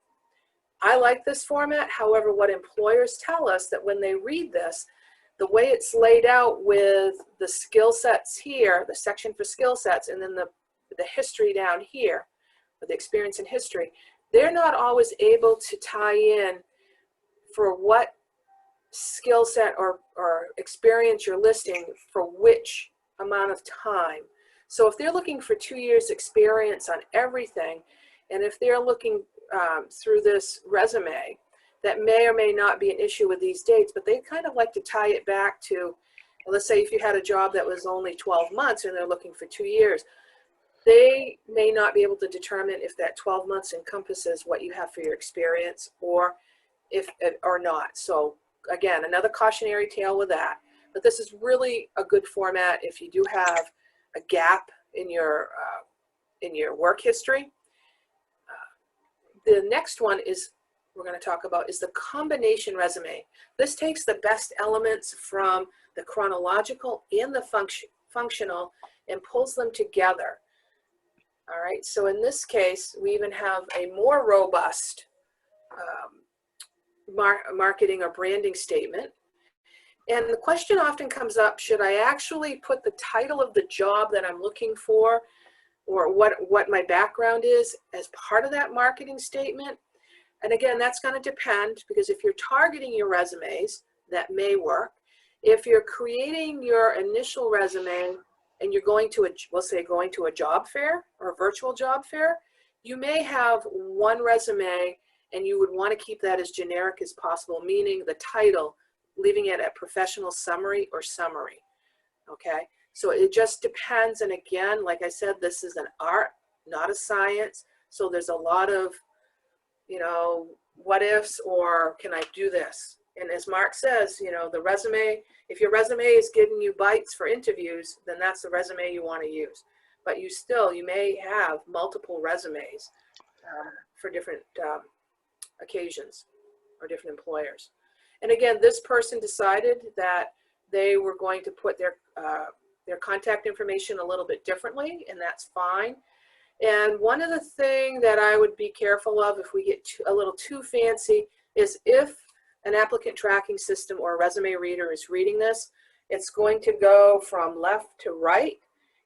I like this format. However, what employers tell us that when they read this, the way it's laid out with the skill sets here, the section for skill sets, and then the history down here, with the experience in history, they're not always able to tie in for what skill set or experience you're listing for which amount of time. So if they're looking for 2 years experience on everything, and if they're looking through this resume, that may or may not be an issue with these dates, but they kind of like to tie it back to, let's say if you had a job that was only 12 months and they're looking for 2 years, they may not be able to determine if that 12 months encompasses what you have for your experience or not. So again, another cautionary tale with that. But this is really a good format if you do have a gap in your work history. The next one is we're going to talk about is the combination resume. This takes the best elements from the chronological and the functional and pulls them together. All right, so in this case, we even have a more robust marketing or branding statement. And the question often comes up, should I actually put the title of the job that I'm looking for or what my background is as part of that marketing statement? And again, that's going to depend, because if you're targeting your resumes, that may work. If you're creating your initial resume and you're going to we'll say going to a job fair or a virtual job fair, you may have one resume and you would want to keep that as generic as possible, meaning the title, leaving it at professional summary or summary, okay? So it just depends, and again, like I said, this is an art, not a science, so there's a lot of, you know, what ifs or can I do this? And as Mark says, you know, the resume, if your resume is giving you bites for interviews, then that's the resume you want to use. But you may have multiple resumes for different occasions or different employers. And again, this person decided that they were going to put their contact information a little bit differently, and that's fine. And one of the things that I would be careful of if we get a little too fancy is if an applicant tracking system or a resume reader is reading this, it's going to go from left to right,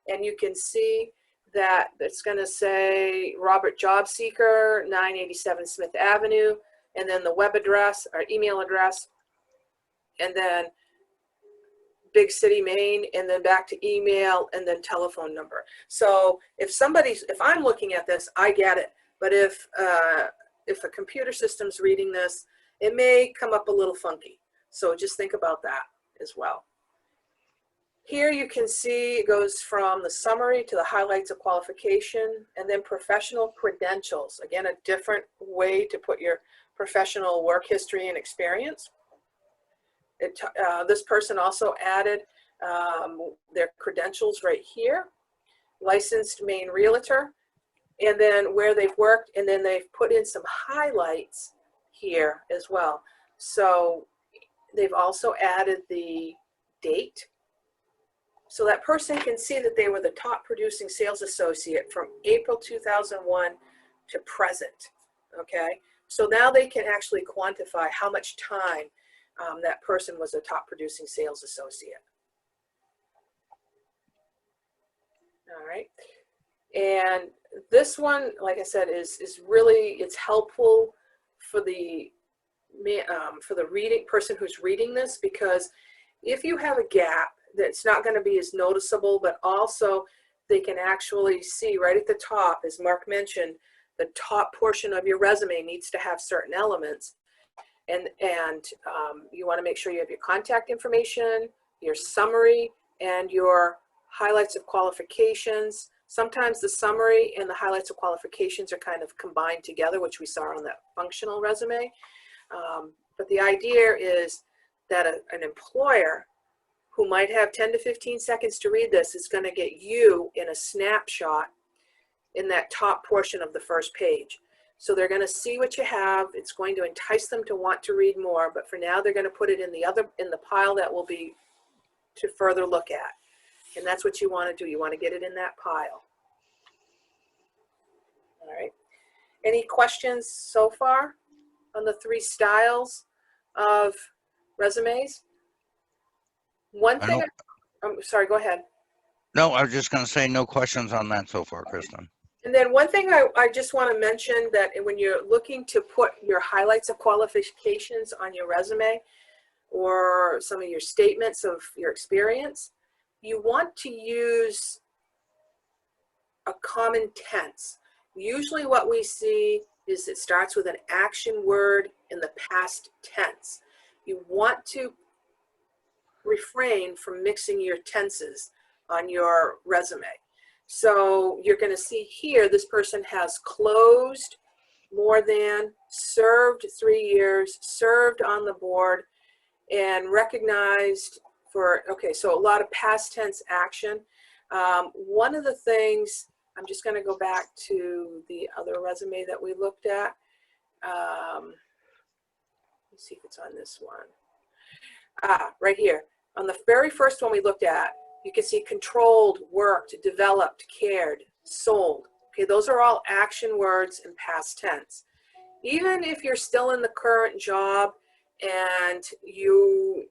and you can see that it's going to say Robert Job Seeker, 987 Smith Avenue, and then the web address or email address, and then big city, Maine, and then back to email, and then telephone number. So if I'm looking at this, I get it. But if a computer system's reading this, it may come up a little funky. So just think about that as well. Here you can see it goes from the summary to the highlights of qualification, and then professional credentials. Again, a different way to put your professional work history and experience. This person also added their credentials right here. Licensed Maine Realtor, and then where they've worked, and then they've put in some highlights here as well. So they've also added the date, so that person can see that they were the top producing sales associate from April 2001 to present, okay? So now they can actually quantify how much time that person was a top producing sales associate. All right, and this one, like I said, is really, it's helpful for the person who's reading this, because if you have a gap, that's not going to be as noticeable, but also they can actually see right at the top, as Mark mentioned, the top portion of your resume needs to have certain elements, and you want to make sure you have your contact information, your summary, and your highlights of qualifications. Sometimes the summary and the highlights of qualifications are kind of combined together, which we saw on that functional resume. But the idea is that an employer who might have 10 to 15 seconds to read this is going to get you in a snapshot in that top portion of the first page. So they're going to see what you have. It's going to entice them to want to read more, but for now they're going to put it in the pile that will be to further look at. And that's what you want to do. You want to get it in that pile. All right. Any questions so far on the 3 styles of resumes? One thing, I'm sorry, go ahead. No, I was just going to say no questions on that so far, Kristin. And then one thing I just want to mention, that when you're looking to put your highlights of qualifications on your resume or some of your statements of your experience, you want to use a common tense. Usually what we see is it starts with an action word in the past tense. You want to refrain from mixing your tenses on your resume. So you're going to see here, this person has closed more than, served 3 years, served on the board, and recognized for, okay, so a lot of past tense action. One of the things, I'm just going to go back to the other resume that we looked at. Let's see if it's on this one. Right here. On the very first one we looked at, you can see controlled, worked, developed, cared, sold. Okay, those are all action words in past tense. Even if you're still in the current job and you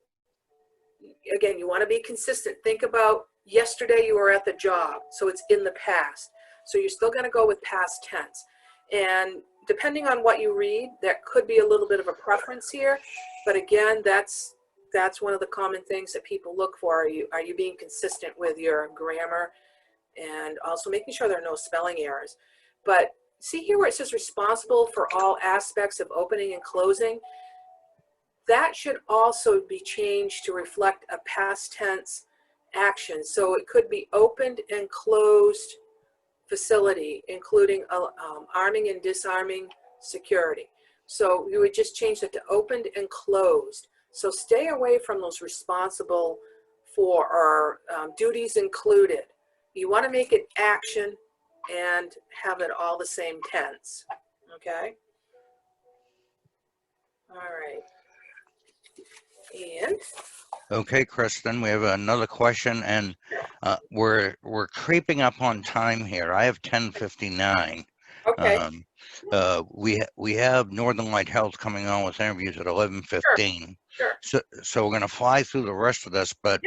want to be consistent. Think about yesterday you were at the job, so it's in the past. So you're still going to go with past tense. And depending on what you read, there could be a little bit of a preference here. But again, that's one of the common things that people look for. Are you being consistent with your grammar, and also making sure there are no spelling errors. But see here where it says responsible for all aspects of opening and closing? That should also be changed to reflect a past tense action. So it could be opened and closed facility, including arming and disarming security. So you would just change that to opened and closed. So stay away from those responsible for or duties included. You want to make it action and have it all the same tense. Okay? All right. And Okay, Kristin, we have another question, and we're creeping up on time here. I have 10:59. okay. We have Northern Light Health coming on with interviews at 11:15. Sure. So we're going to fly through the rest of this, but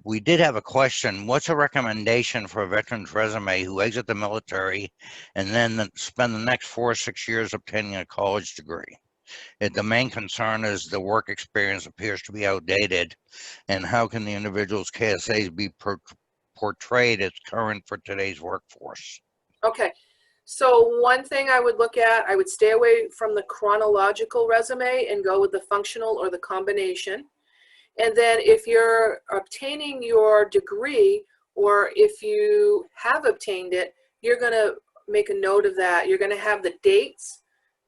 we did have a question. What's a recommendation for a veteran's resume who exit the military and then spend the next 4 or 6 years obtaining a college degree? The main concern is the work experience appears to be outdated, and how can the individual's KSAs be portrayed as current for today's workforce? Okay. So one thing I would look at, I would stay away from the chronological resume and go with the functional or the combination. And then if you're obtaining your degree, or if you have obtained it, you're going to make a note of that. You're going to have the dates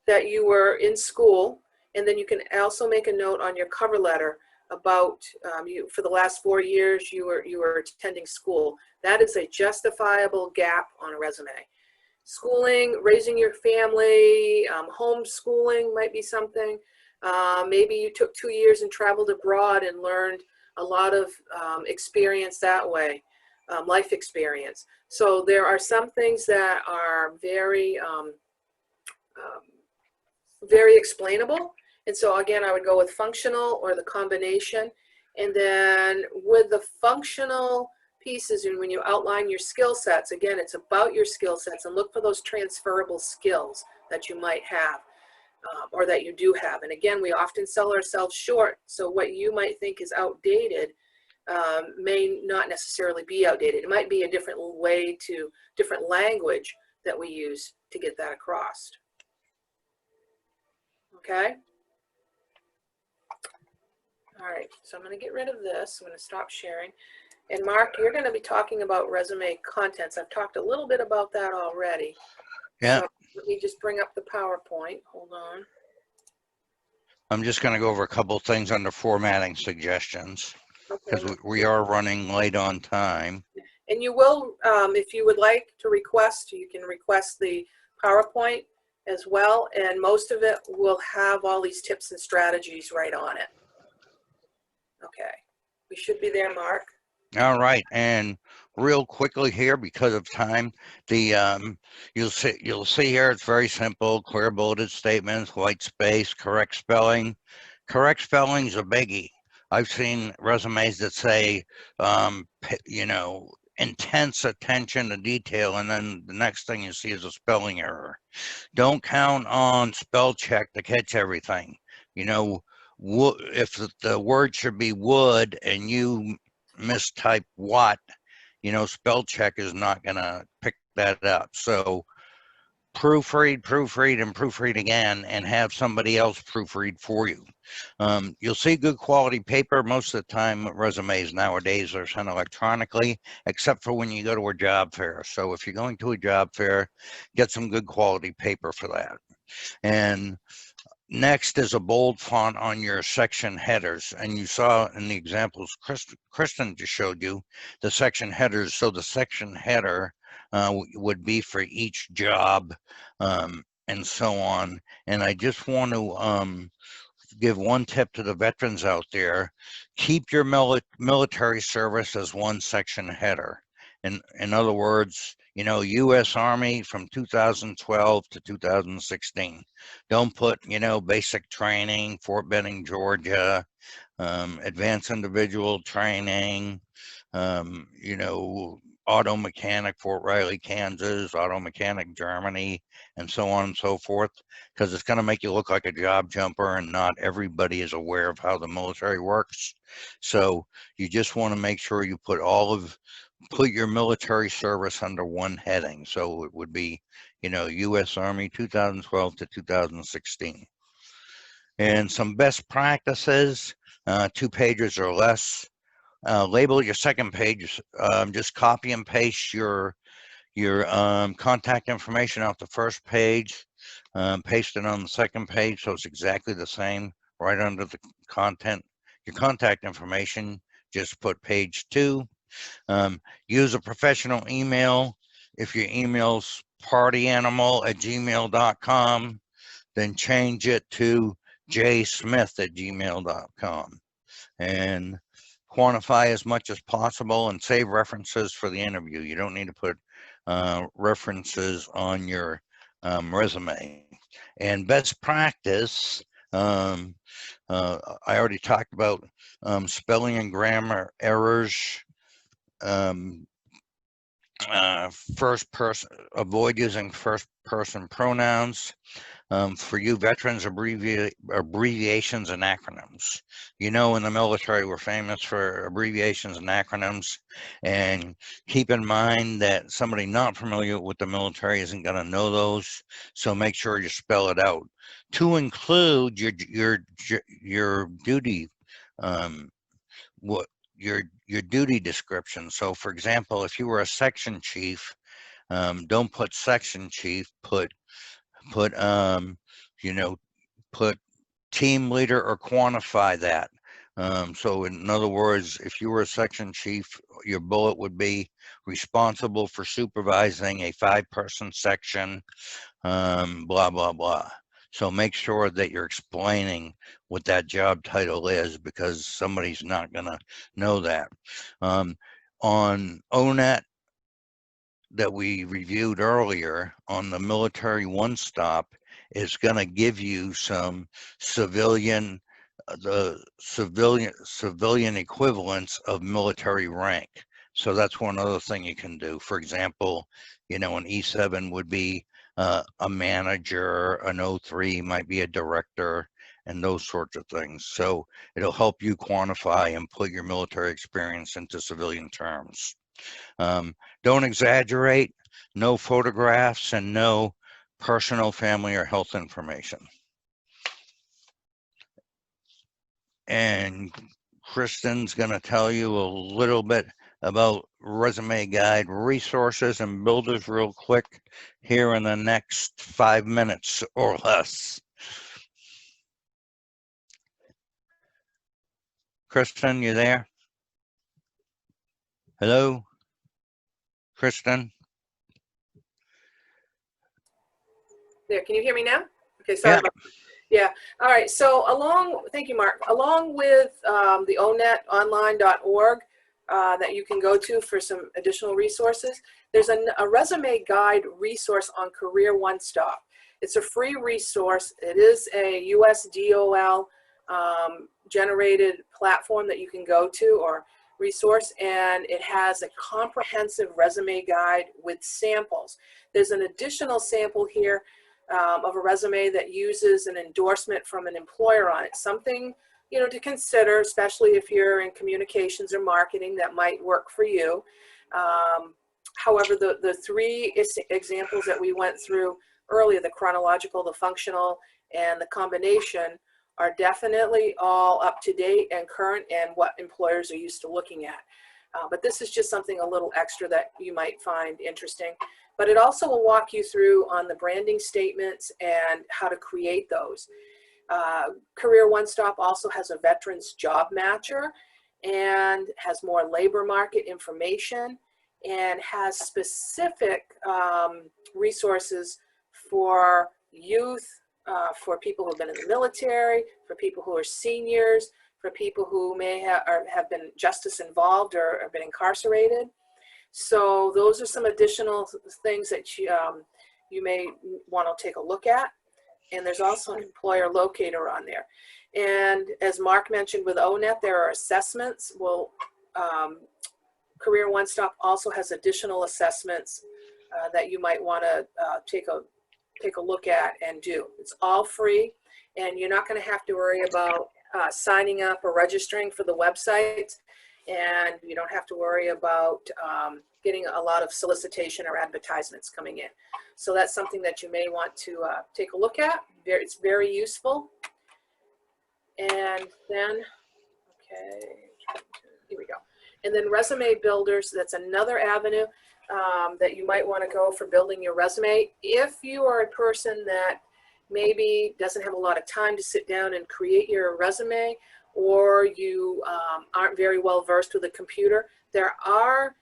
that you were in school, and then you can also make a note on your cover letter about you for the last 4 years you were attending school. That is a justifiable gap on a resume. Schooling, raising your family, homeschooling might be something. Maybe you took 2 years and traveled abroad and learned a lot of experience that way, life experience. So there are some things that are very, very explainable. And so again, I would go with functional or the combination. And then with the functional pieces, and when you outline your skill sets, again, it's about your skill sets, and look for those transferable skills that you might have or that you do have. And again, we often sell ourselves short. So what you might think is outdated may not necessarily be outdated. It might be a different way to, different language that we use to get that across. Okay? All right, so I'm going to get rid of this. I'm going to stop sharing. And Mark, you're going to be talking about resume contents. I've talked a little bit about that already. Yeah. So let me just bring up the PowerPoint. Hold on. I'm just going to go over a couple of things under formatting suggestions, because Okay. we are running late on time. And you will, if you would like to request, you can request the PowerPoint as well. And most of it will have all these tips and strategies right on it. Okay. We should be there, Mark. All right, and real quickly here, because of time, the you'll see here it's very simple: clear bulleted statements, white space, correct spelling. Correct spelling's a biggie. I've seen resumes that say, you know, intense attention to detail, and then the next thing you see is a spelling error. Don't count on spell check to catch everything. You know, if the word should be would and you mistype what, you know, spell check is not going to pick that up. So proofread, and proofread again, and have somebody else proofread for you. You'll see good quality paper. Most of the time resumes nowadays are sent electronically, except for when you go to a job fair. So if you're going to a job fair, get some good quality paper for that. And next is a bold font on your section headers. And you saw in the examples Kristin just showed you the section headers. So the section header would be for each job and so on. And I just want to give one tip to the veterans out there: keep your military service as one section header. In other words, you know, U.S. Army from 2012 to 2016. Don't put, you know, basic training, Fort Benning, Georgia, advanced individual training, you know, auto mechanic, Fort Riley, Kansas, auto mechanic, Germany, and so on and so forth, because it's going to make you look like a job jumper, and not everybody is aware of how the military works. So you just want to make sure you put your military service under one heading. So it would be, you know, U.S. Army 2012 to 2016. And some best practices, 2 pages or less. Label your second page. Just copy and paste your contact information off the first page, paste it on the second page so it's exactly the same right under the content. Your contact information, just put page 2. Use a professional email. If your email's partyanimal@gmail.com, then change it to jsmith@gmail.com. And quantify as much as possible and save references for the interview. You don't need to put references on your resume. And best practice, I already talked about spelling and grammar errors. First person, avoid using first person pronouns. For you veterans, abbreviations and acronyms. You know, in the military, we're famous for abbreviations and acronyms. And keep in mind that somebody not familiar with the military isn't going to know those. So make sure you spell it out. To include your duty what your duty description. So for example, if you were a section chief, don't put section chief, put you know, put team leader or quantify that. So in other words, if you were a section chief, your bullet would be responsible for supervising a 5-person section, blah, blah, blah. So make sure that you're explaining what that job title is, because somebody's not going to know that. On ONET that we reviewed earlier on the military one-stop, is going to give you some civilian, the civilian equivalents of military rank. So that's one other thing you can do. For example, an E7 would be a manager, an O3 might be a director, and those sorts of things. So it'll help you quantify and put your military experience into civilian terms. Don't exaggerate, no photographs, and no personal, family, or health information. And Kristin's going to tell you a little bit about resume guide resources and builders real quick here in the next 5 minutes or less. Kristin, you there? Hello? Kristin? There, can you hear me now? Okay, sorry about that. Yeah, all right, so thank you, Mark. Along with the onetonline.org that you can go to for some additional resources, there's a resume guide resource on Career One Stop. It's a free resource. It is a US DOL generated platform that you can go to or resource, and it has a comprehensive resume guide with samples. There's an additional sample here of a resume that uses an endorsement from an employer on it. Something, to consider, especially if you're in communications or marketing, that might work for you. However, the 3 examples that we went through earlier, the chronological, the functional, and the combination, are definitely all up to date and current and what employers are used to looking at. But this is just something a little extra that you might find interesting. But it also will walk you through on the branding statements and how to create those. Career One Stop also has a veterans job matcher and has more labor market information and has specific resources for youth, for people who have been in the military, for people who are seniors, for people who may have been justice involved or have been incarcerated. So those are some additional things that you may want to take a look at. And there's also an employer locator on there. And as Mark mentioned with ONET, there are assessments. Well, Career One Stop also has additional assessments that you might want to take a look at and do. It's all free, and you're not going to have to worry about signing up or registering for the website. And you don't have to worry about getting a lot of solicitation or advertisements coming in. So that's something that you may want to take a look at. It's very useful. And then, okay, here we go. And then resume builders, that's another avenue that you might want to go for building your resume. If you are a person that maybe doesn't have a lot of time to sit down and create your resume, or you aren't very well versed with a computer, there are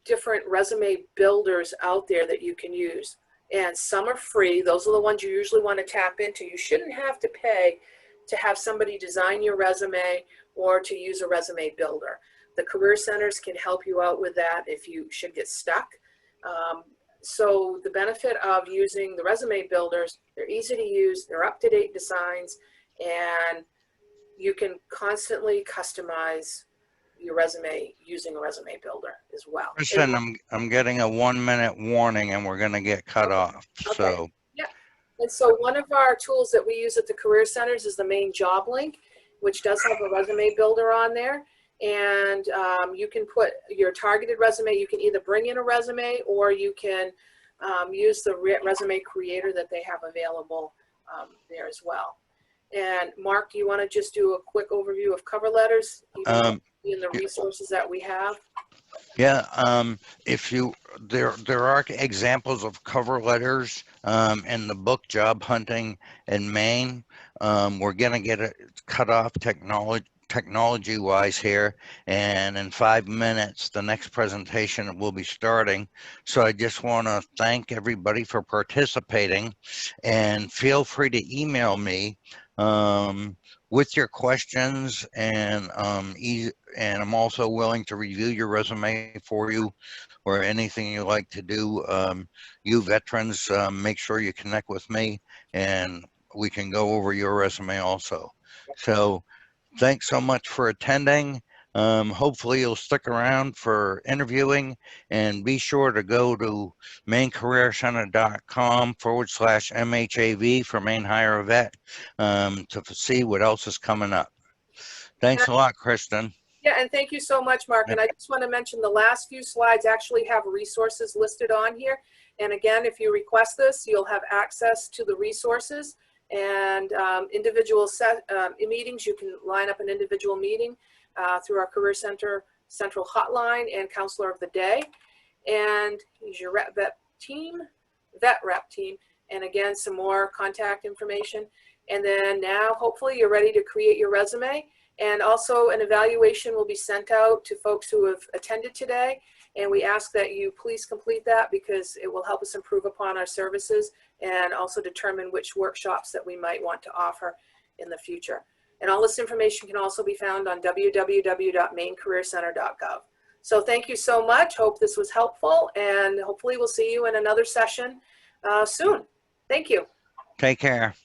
different resume builders out there that you can use. And some are free. Those are the ones you usually want to tap into. You shouldn't have to pay to have somebody design your resume or to use a resume builder. The career centers can help you out with that if you should get stuck. So the benefit of using the resume builders, they're easy to use, they're up-to-date designs, and you can constantly customize your resume using a resume builder as well. Listen, I'm getting a 1-minute warning and we're going to get cut off. Okay. So yeah. And so one of our tools that we use at the career centers is the main job link, which does have a resume builder on there. And you can put your targeted resume. You can either bring in a resume or you can use the resume creator that they have available there as well. And Mark, do you want to just do a quick overview of cover letters in the resources that we have? Yeah, if you, there are examples of cover letters in the book Job Hunting in Maine. We're gonna get it cut off technology wise here, and in 5 minutes the next presentation will be starting. So I just want to thank everybody for participating, and feel free to email me with your questions, and I'm also willing to review your resume for you, or anything you like to do. You veterans, make sure you connect with me, and we can go over your resume also. So thanks so much for attending. Hopefully you'll stick around for interviewing, and be sure to go to maincareercenter.com/MHAV for Maine Hire a Vet to see what else is coming up. Thanks a lot, Kristin. Yeah, and thank you so much, Mark. And I just want to mention the last few slides actually have resources listed on here. And again, if you request this, you'll have access to the resources and individual meetings. You can line up an individual meeting through our Career Center Central Hotline and Counselor of the Day. And here's your vet rep team. And again, some more contact information. And then now, hopefully, you're ready to create your resume. And also an evaluation will be sent out to folks who have attended today. And we ask that you please complete that, because it will help us improve upon our services and also determine which workshops that we might want to offer in the future. And all this information can also be found on www.maincareercenter.gov. So thank you so much. Hope this was helpful, and hopefully we'll see you in another session soon. Thank you. Take care.